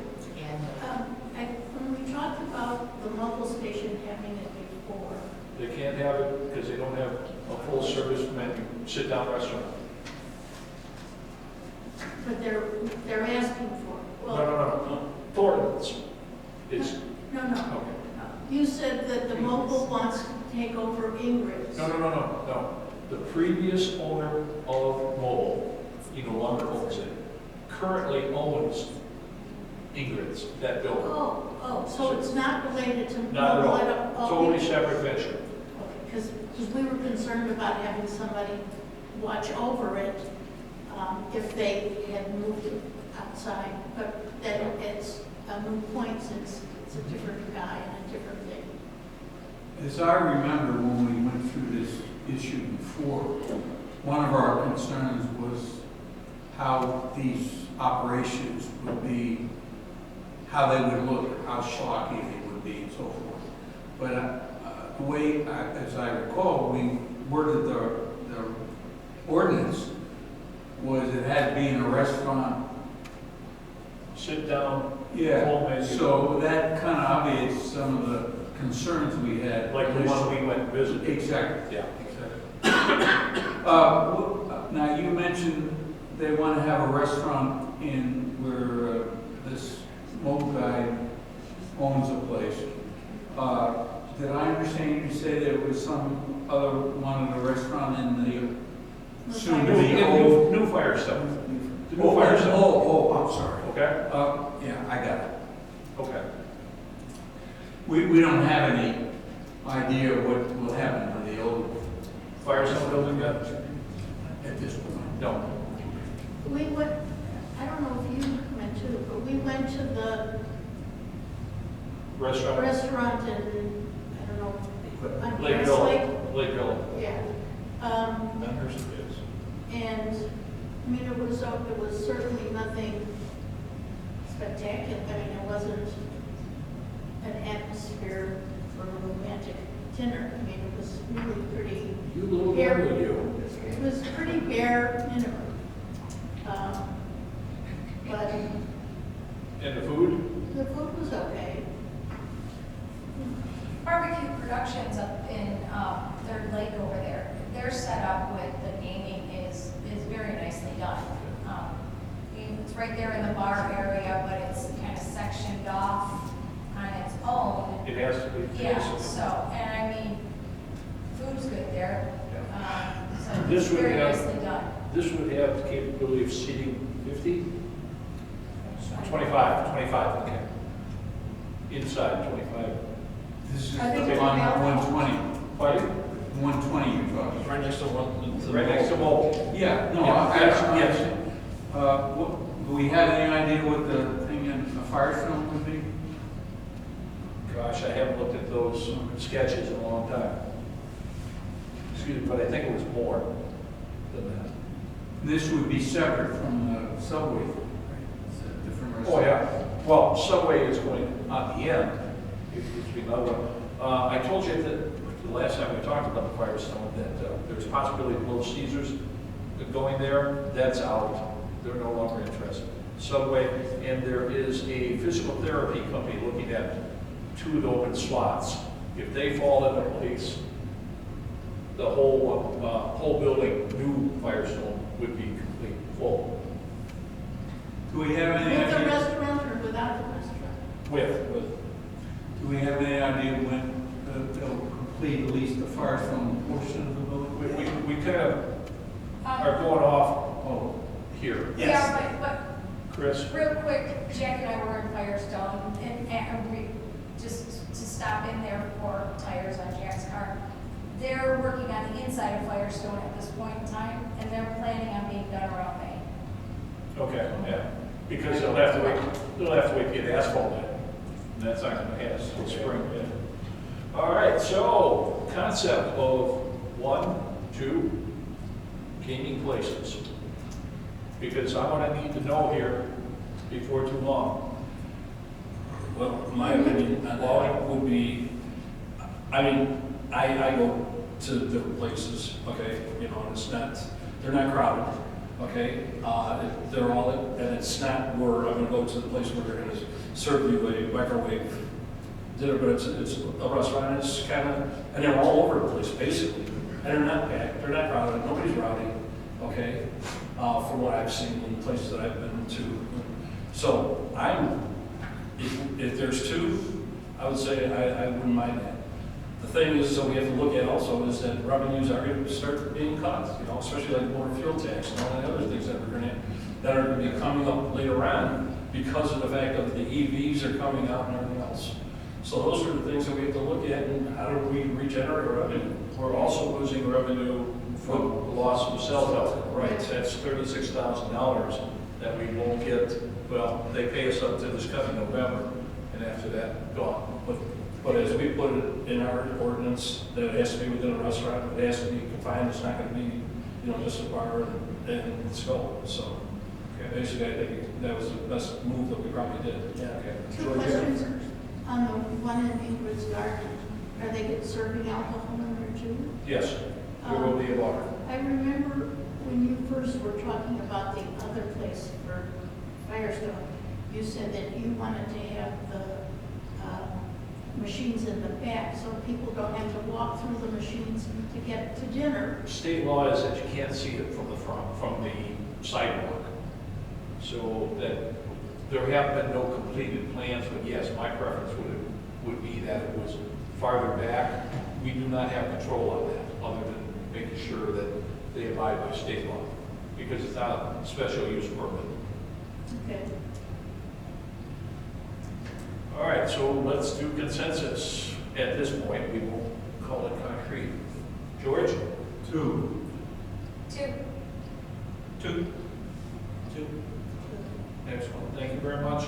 When we talked about the mobile station having it before, They can't have it because they don't have a full service menu, sit-down restaurant. but they're asking for it. No. Thornton's. It's, No. okay. You said that the mobile wants to take over Ingrid's. No. The previous owner of Mobile, he no longer owns it, currently owns Ingrid's, that building. So it's not related to Not mobile at all. Totally separate venture. Because we were concerned about having somebody watch over it if they had moved it outside. But then it's a moot point since it's a different guy and a different thing. As I remember when we went through this issue before, one of our concerns was how these operations would be, how they would look, how schlocky they would be and so forth. But the way, as I recall, we worded the ordinance was it had to be in a restaurant sit down, Yeah, full menu. so that kind of obviates some of the concerns we had. Like the one we went and visited. Exactly. Yeah. Exactly. Now, you mentioned they want to have a restaurant in where this smoke guy owns a place. Did I understand you say there was some other wanted a restaurant in the soon-to-be old? New Firestone. The new Oh, Firestone. I'm sorry. Okay, Yeah, I got it. okay. We don't have any idea what will happen to the old Firestone building yet? at this point. No. We went, I don't know if you went to, but we went to the Restaurant? restaurant in, I don't know, on Lake Grass Villa. Lake. Lake Villa. Yeah. Members of this. And, I mean, it was certainly nothing spectacular. I mean, it wasn't an atmosphere for a romantic dinner. I mean, it was really pretty, You little Here. devil, you. it was pretty bare minimum. But And the food? the food was okay. Barbecue Productions up in Third Lake over there, their setup with the gaming is very nicely done. It's right there in the bar area, but it's kind of sectioned off on its own. It has to be. Yeah, so, and I mean, food's good there. So This it's would very have- nicely done. This would have the capability of seating 50? 25, okay. Inside, 25. This is I think it's on available. 120. Pardon? 120 you're talking. Right next to one. Right next to Mobile. Yeah, no, Yeah, yes. Do we have any idea what the thing in Firestone would be? Gosh, I haven't looked at those sketches in a long time. Excuse me, but I think it was more than that. This would be separate from the subway. Right? It's a different Oh, restaurant. yeah. Well, Subway is going on the end. It's another one. I told you that the last time we talked about the Firestone, that there's possibility of Little Caesars going there. That's out. They're no longer interested. Subway, and there is a physical therapy company looking at 2 of the open slots. If they fall into place, the whole building, new Firestone, would be complete, full. Do we have any With the idea? restaurant or without the restaurant? With. Do we have any idea when they'll complete at least the Firestone portion of the building? We kind of are going off here. Yeah, but Chris? real quick, Jack and I were in Firestone, and we, just to stop in there for tires on Jack's car. They're working on the inside of Firestone at this point in time, and they're planning on being done around May. Okay, yeah, because they'll have to wait to get asphalt in, and that's not gonna happen until spring. Yeah. All right, so concept of 1, 2 gaming places. Because I'm gonna need to know here before too long. Well, my opinion on that would be, I mean, I go to different places, okay, you know, and it's not, they're not crowded, okay? They're all, and it's not where I'm gonna go to the place where they're gonna serve you a microwave dinner, but it's a restaurant, it's kind of, and they're all over the place, basically. And they're not packed, they're not crowded, nobody's rowdy, okay? From what I've seen in the places that I've been to. So if there's 2, I would say I wouldn't mind that. The thing is, so we have to look at also is that revenues are going to start being cut, you know, especially like motor fuel tax and all the other things that are going to be coming up later on because of the fact that the EVs are coming out and everything else. So those are the things that we have to look at, and how do we regenerate revenue? We're also losing revenue from the loss of the cell tower. Right, that's $36,000 that we won't get. Well, they pay us up to this coming November, and after that, gone. But as we put it in our ordinance, that it has to be within a restaurant, it has to be confined, it's not going to be, you know, just a bar and let's go. So basically, I think that was the best move that we probably did. Yeah, okay. 2 questions on the one in Ingrid's garden. Are they serving alcohol in there too? Yes, there will be a bar. I remember when you first were talking about the other place for Firestone, you said that you wanted to have the machines in the back, so people don't have to walk through the machines to get to dinner. State law is that you can't see it from the front, from the sidewalk. So that there have been no completed plans, but yes, my preference would be that it was farther back. We do not have control on that, other than making sure that they abide by state law, because it's not a special use permit. Okay. All right, so let's do consensus. At this point, we won't call it concrete. George? 2. 2. 2. 2. Excellent, thank you very much.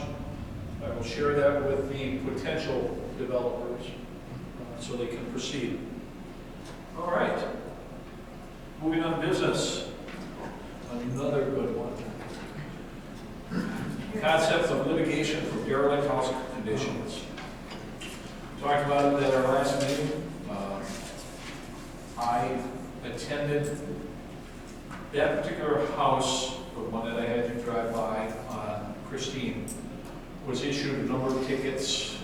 I will share that with the potential developers so they can proceed. All right, moving on to business. Another good one. Concept of litigation for derelict house conditions. Talked about it at our last meeting. I attended that particular house, the one that I had to drive by on Christine, was issued a number of tickets.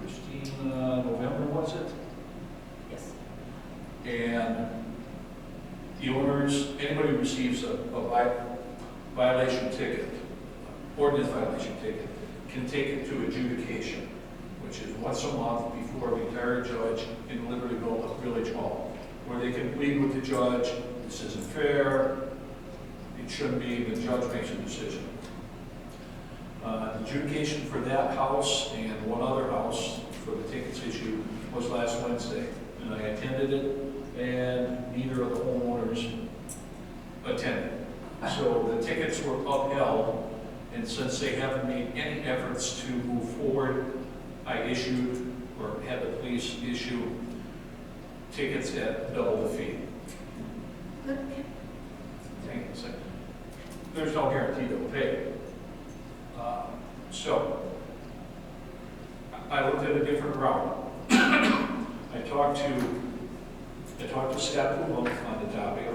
Christine, November was it? Yes. And the owners, anybody who receives a violation ticket, ordinance violation ticket, can take it to adjudication, which is once a month before a retired judge in Libertyville Village Hall, where they can plead with the judge, this isn't fair, it shouldn't be, the judge makes a decision. Adjudication for that house and one other house for the tickets issue was last Wednesday, and I attended it, and neither of the homeowners attended. So the tickets were upheld, and since they haven't made any efforts to move forward, I issued, or had the police issue, tickets at double the fee. But Hang on a second. There's no guarantee they'll pay. So, I looked at a different route. I talked to Scott Puma on the topic,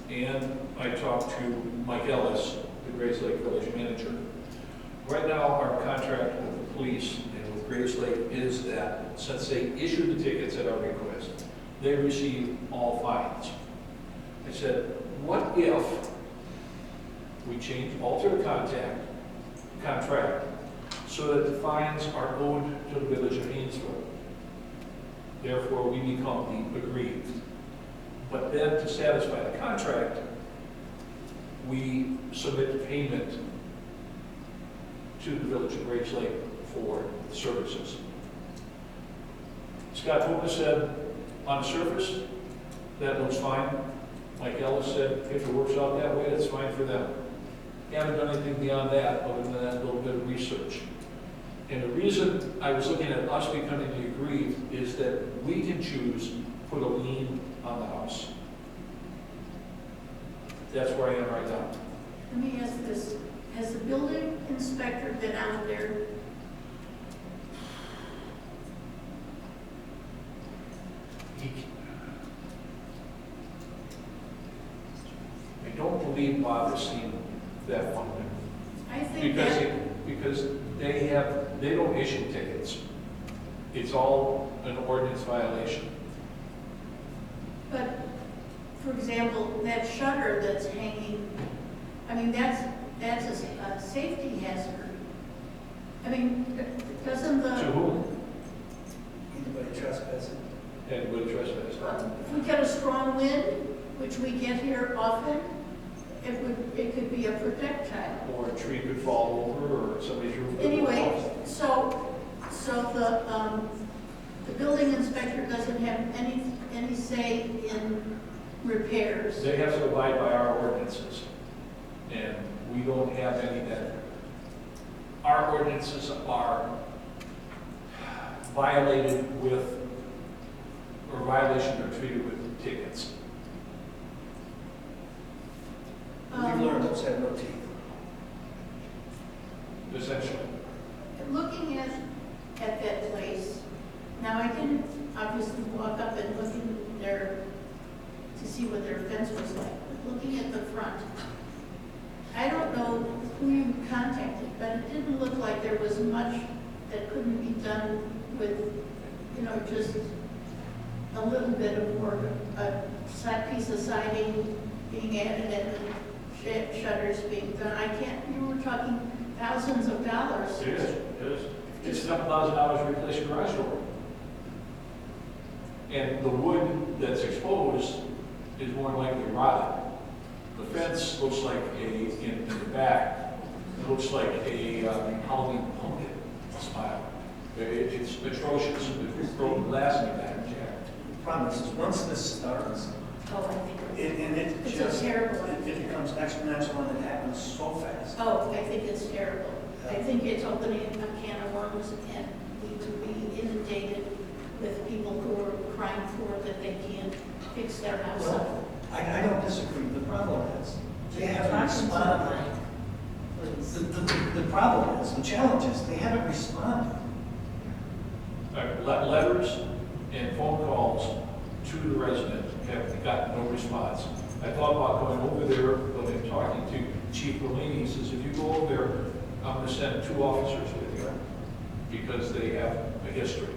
and I talked to Mike Ellis, the Grace Lake Village manager. Right now, our contract with the police and with Grace Lake is that since they issued the tickets at our request, they receive all fines. I said, what if we alter the contract so that the fines are owed to the village of Hainesville? Therefore, we become the aggrieved. But then to satisfy the contract, we submit payment to the village of Grace Lake for services. Scott Puma said, on the surface, that looks fine. Mike Ellis said, if it works out that way, that's fine for them. Haven't done anything beyond that, other than that little bit of research. And the reason I was looking at us becoming the aggrieved is that we can choose to put a lien on the house. That's where I am right now. let me ask this, has the building inspector been out there? I don't believe Bob has seen that one. I think that, Because they don't issue tickets. It's all an ordinance violation. but, for example, that shutter that's hanging, I mean, that's a safety hazard. I mean, doesn't To the, whom? Anybody trespassing? Anybody trespass? if we get a strong wind, which we get here often, it could be a projectile. Or a tree could fall over, or somebody's roof could fall Anyway, off. so the building inspector doesn't have any say in repairs. They have to abide by our ordinances. And we don't have any that, our ordinances are violated with, or violations are treated with tickets. We've learned those have no teeth. Essentially. Looking at that place, now I didn't obviously walk up and look in there to see what their fence was like, but looking at the front, I don't know who you contacted, but it didn't look like there was much that couldn't be done with, just a little bit of work, a piece of siding being added and shutters being done. You were talking thousands of dollars. It is. It's $7,000 to replace your garage door. And the wood that's exposed is more than likely rotted. The fence looks like in the back, it looks like a Halloween pumpkin smile. It's atrocious. It's broken glass in the back, Jack. The problem is once this starts, Oh, I think it it's just, terrible. it becomes exponential and it happens so fast. Oh, I think it's terrible. I think it's opening a can of worms, and we would be inundated with people who are crying for that they can't fix their house up. Well, I don't disagree. The problem is, they haven't Talking to the responded. mic, please. The problem is, the challenge is, they haven't responded. Letters and phone calls to the resident have gotten no response. I thought about going over there, but in talking to Chief Bellini, he says, if you go over there, I'm going to send 2 officers with you because they have a history.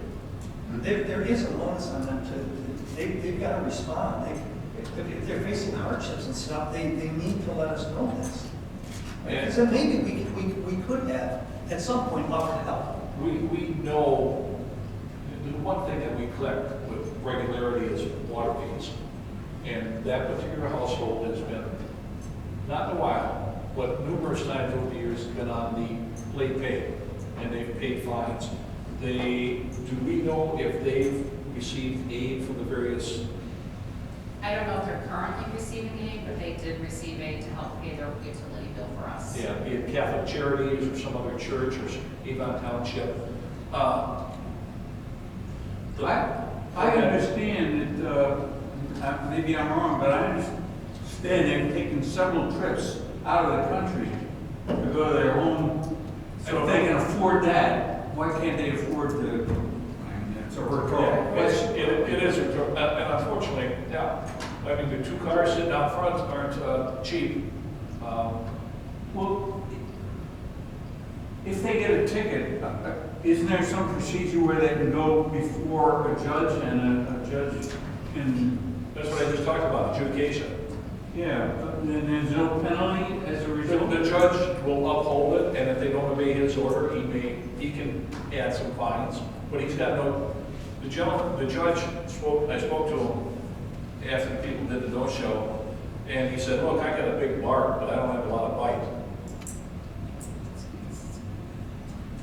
There is a onus on them they've got to respond. If they're facing hardships and stuff, they need to let us know this. Because then maybe we could have, at some point, offered help. We know, the one thing that we collect with regularity is water fees. And that particular household has been, not in a while, but numerous times over the years, been on the late pay, and they've paid fines. Do we know if they've received aid from the various? I don't know if they're currently receiving aid, but they did receive aid to help pay their utility bill for us. Yeah, be it Catholic Charities or some other church or Avon Township. I understand that, maybe I'm wrong, but I understand they've taken several trips out of the country to go to their home. So if they can afford that, why can't they afford to? It's a rhetorical question. It is, and unfortunately, yeah. I mean, the 2 cars sitting out front aren't cheap. Well, if they get a ticket, isn't there some procedure where they can go before a judge and a judge can? That's what I just talked about, adjudication. Yeah, but then there's no penalty as a result? The judge will uphold it, and if they don't obey his order, he can add some fines, but he's got no, the judge I spoke to him after the people did the no-show, and he said, look, I got a big bark, but I don't have a lot of bite.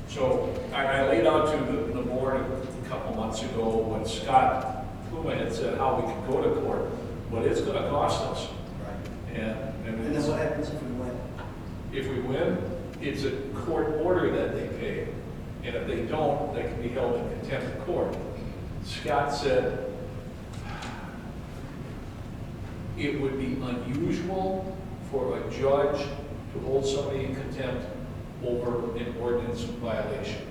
So I laid out to the board a couple months ago when Scott Puma had said how we could go to court, but it's gonna cost us. And And then what happens if we win? if we win, it's a court order that they pay. And if they don't, they can be held in contempt of court. Scott said it would be unusual for a judge to hold somebody in contempt over an ordinance violation.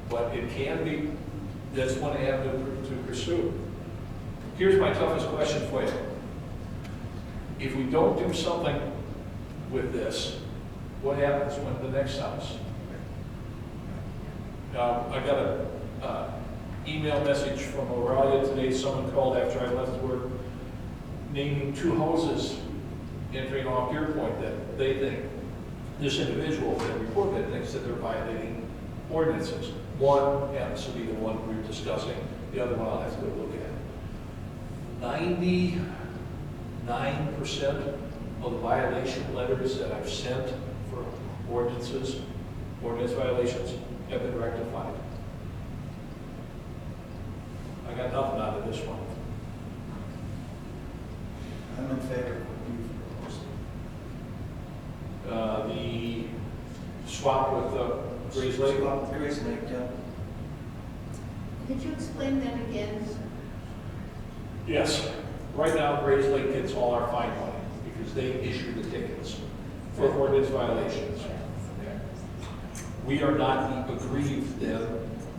But it can be, that's one avenue to pursue. Here's my toughest question for you. If we don't do something with this, what happens when the next house? I got an email message from Aurelia today. Someone called after I left work, naming 2 houses entering off your point that they think this individual that reported thinks that they're violating ordinances. One happens to be the one we were discussing. The other one I'll have to go look at. 99% of the violation letters that I've sent for ordinance violations have been rectified. I got nothing out of this one. I'm in favor of what you've proposed. The swap with Grace Lake. Swap with Grace Lake, yeah. Could you explain that again? Yes. Right now, Grace Lake gets all our fine money because they issue the tickets for ordinance violations. We are not the aggrieved that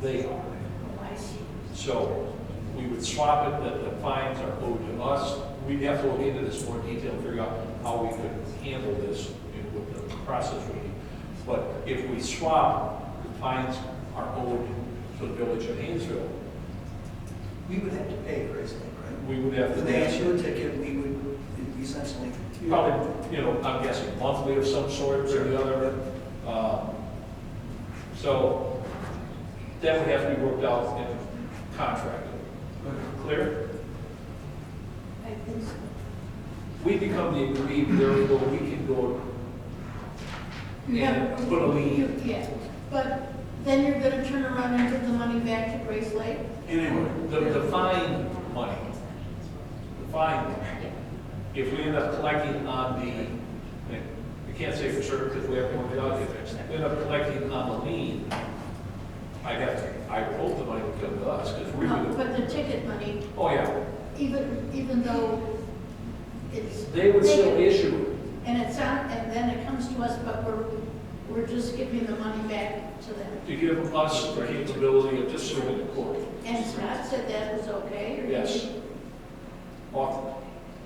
they are. Oh, I see. So we would swap it, that the fines are owed to us. We'd have to look into this more detail, figure out how we could handle this with the process we need. But if we swap, the fines are owed to the village of Hainesville, We would have to pay Grace Lake, right? we would have If to. they issue a ticket, we would essentially. Probably, I'm guessing monthly of some sort or the other. So that would have to be worked out in a contract. Clear? I think so. We become the aggrieved, therefore we can go and put a lien. Yeah, but then you're gonna turn around and give the money back to Grace Lake? Anyway, the fine money, if we end up collecting on the, we can't say for certain because we haven't worked it out yet, if we end up collecting on the lien, I would hope the money would come to us, because we No, would, but the ticket money, oh yeah, even though it's. they would still taken, issue and and then it comes to us, but we're just giving the money back to them. it to give us the capability of just suing the court. And Scott said that was okay, or? Yes.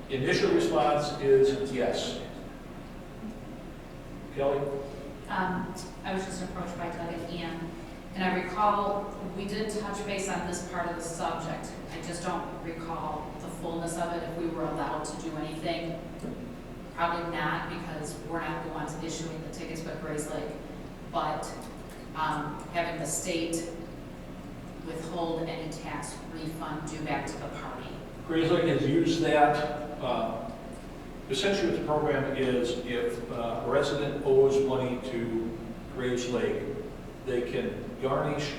Initial response is yes. Kelly? I was just approached by Doug and Ian, and I recall we did touch base on this part of the subject. I just don't recall the fullness of it, if we were allowed to do anything. Probably not, because we're not the ones issuing the tickets, but Grace Lake. But having the state withhold any tax refund due back to the party. Grace Lake has used that. Essentially what the program is, if a resident owes money to Grace Lake, they can garnish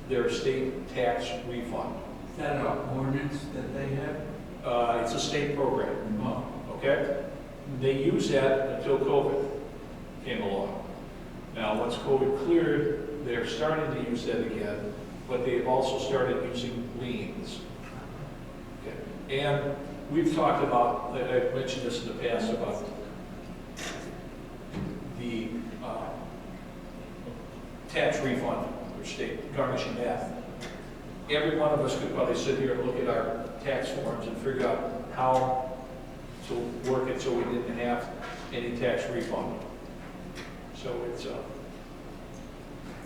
their state tax refund. Is that an ordinance that they have? It's a state program, Oh. okay? They used that until COVID came along. Now, once COVID cleared, they're starting to use that again, but they've also started using liens. Okay. And we've talked about, I've mentioned this in the past, about the tax refund or state garnishing that. Every one of us could probably sit here and look at our tax forms and figure out how to work it so we didn't have any tax refund. So it's,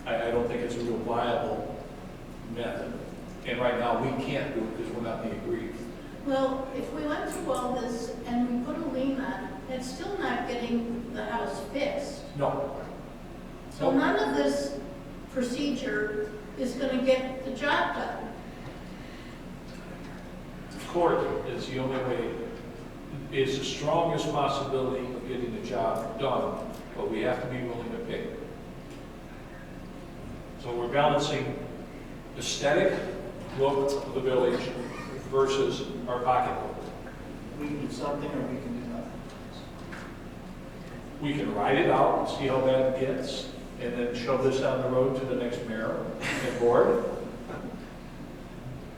I don't think it's a real viable method. And right now, we can't do it because we're not being aggrieved. Well, if we went through all this and we put a lien on, it's still not getting the house fixed. No. So none of this procedure is gonna get the job done. Court is the only way, is the strongest possibility of getting the job done, but we have to be willing to pay. So we're balancing aesthetic look of the village versus our pocketbook. We can do something or we can do nothing. We can ride it out and see how bad it gets, and then shove this down the road to the next mayor and board.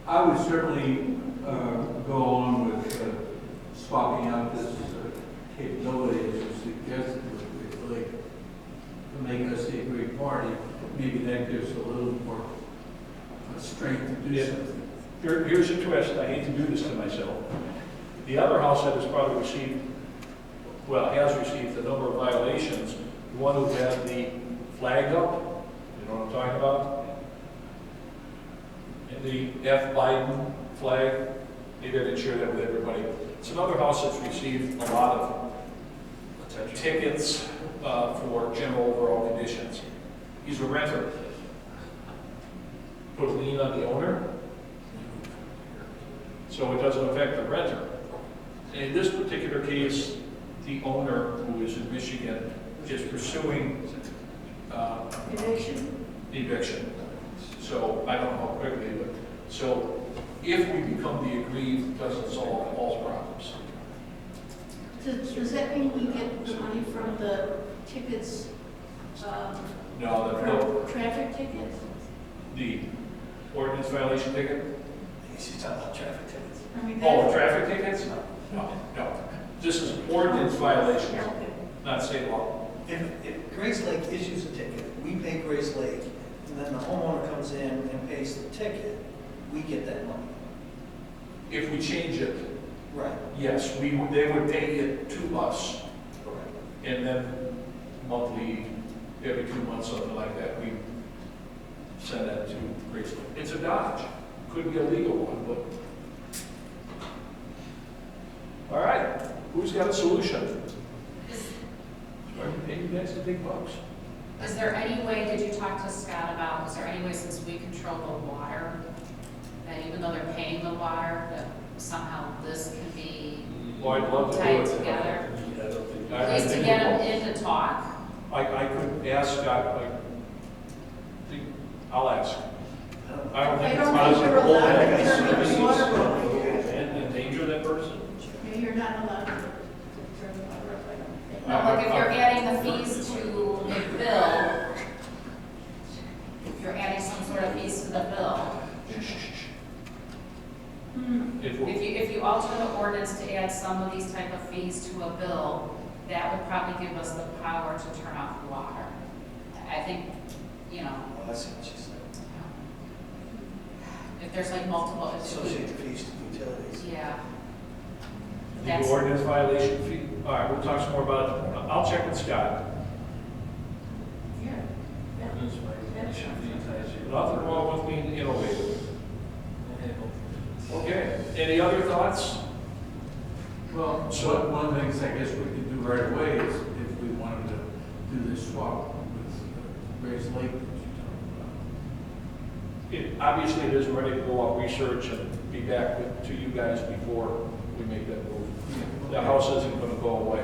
I would certainly go along with swapping out this capability as you suggested with Lake to make us the agreed party. Maybe that gives a little more strength to do something. Here's a twist. I hate to do this to myself. The other house that has probably received, well, has received a number of violations, the one who had the flag up, you know what I'm talking about? And the F. Biden flag, maybe I didn't share that with everybody. It's another house that's received a lot of tickets for general overall conditions. He's a renter. Put a lien on the owner, so it doesn't affect the renter. In this particular case, the owner, who is in Michigan, is pursuing eviction. So I don't know how quickly, but so if we become the aggrieved, it doesn't solve all problems. Does that mean we get the money from the tickets, No, for traffic tickets? the ordinance violation ticket? She's talking about traffic tickets. I mean, Oh, that's- traffic tickets? No. This is ordinance violation, Okay. not state law. If Grace Lake issues a ticket, we pay Grace Lake, and then the homeowner comes in and pays the ticket, we get that money. If we change it, Right. yes, they would pay it to us, Correct. and then monthly, every 2 months, something like that, we send that to Grace. It's a Dodge, could be a legal one, but. All right, who's got a solution? Maybe that's the big bucks. Is there any way, did you talk to Scott about, is there any way, since we control the water, that even though they're paying the water, that somehow this can be Well, I'd love to do tied it. together? I don't think. At least to get them in to talk. I could ask Scott, I'll ask. I don't I think don't it's think you're possible. allowed to I turn guess. the water off. And endanger that person? You're not allowed to turn the water off, I don't think. No, like if you're adding the fees to a bill, if you're adding some sort of fees to the bill, if you alter the ordinance to add some of these type of fees to a bill, that would probably give us the power to turn off the water. I think, you know, Oh, I see what she's saying. if there's like multiple, Associate the fees to utilities. yeah. The That's, ordinance violation fee, all right, we'll talk some more about it. I'll check with Scott. Yeah. Ordinance violation fee ties you. Nothing wrong with being innovative. Okay, any other thoughts? Well, so one of the things I guess we could do right away is if we wanted to do this swap with Grace Lake that you talked Obviously, it isn't ready to go on research and be back to you guys before we make that move. about. The house isn't gonna go away.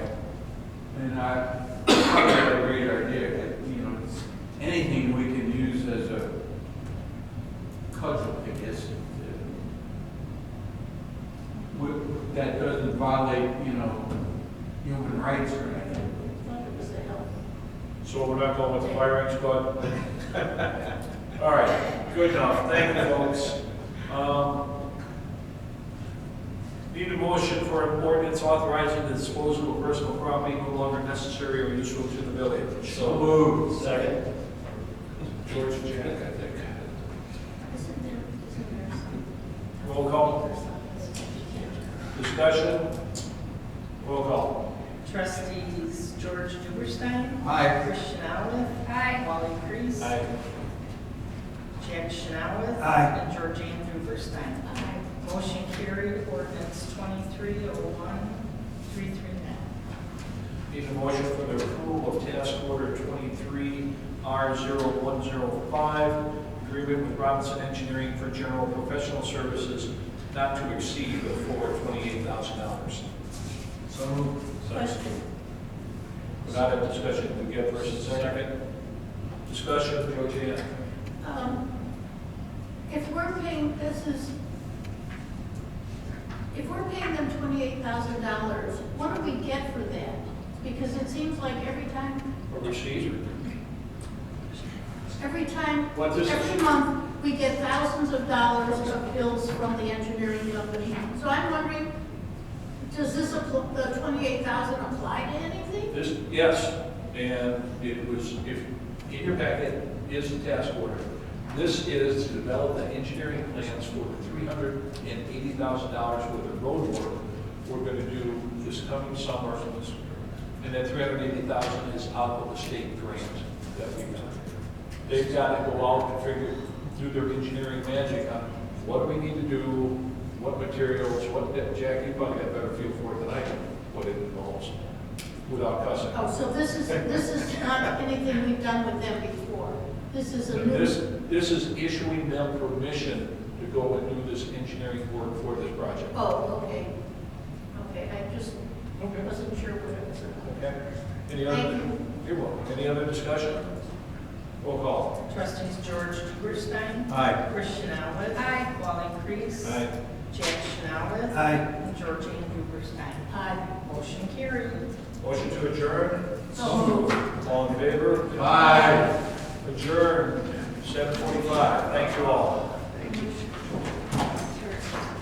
And I thought had a great idea, that, you know, it's anything we can use as a cudgel, I guess, that doesn't violate, you know, human rights or anything. I thought it was the health. So we're not going with the firing squad? All right, good enough. Thank you, folks. Need a motion for an ordinance authorizing the disposal of personal property no longer necessary or useful to the village. So moved. Second. George and Jack, I think. Isn't there some? Roll call. Discussion. Roll call. Trustees George Duberstein. Aye. Chris Chanowith. Aye. Wally Crease. Aye. Jack Chanowith. Aye. And Georgiane Duberstein. Motion carried, ordinance 2301-339. Need a motion for the approval of task order 23R0105, agreement with Robinson Engineering for general professional services not to exceed the full $28,000. So moved. Question. Without a discussion, we get first and second. Discussion, Georgiana. If we're paying, if we're paying them $28,000, what do we get for that? Because it seems like every time, Overseas every time, What this- every month, we get thousands of dollars of bills from the engineering company. So I'm wondering, does this, the $28,000 apply to anything? This, yes, and it was, if, in your packet is the task order. This is to develop the engineering plans for the $380,000 worth of road work we're gonna do this coming summer. And that $380,000 is out of the state grant that we got. They've got to go out and figure, do their engineering magic on what do we need to do, what materials, what, Jack, you probably got a better feel for it than I do, what it involves, without cussing. Oh, so this is not anything we've done with them before? This is a new? This is issuing them permission to go and do this engineering work for this project. Oh, okay. Okay, I just Okay. wasn't sure what it was about. Okay. Any Thank other, you. you're welcome. Any other discussion? Roll call. Trustees George Duberstein. Aye. Chris Chanowith. Aye. Wally Crease. Aye. Jack Chanowith. Aye. And Georgiane Duberstein. Aye. Motion carried. Motion to adjourn? So moved. All in favor? Aye. Adjourn, 7:45. Thank you all.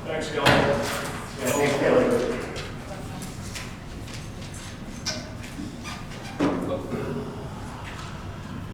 Thanks, Kelly.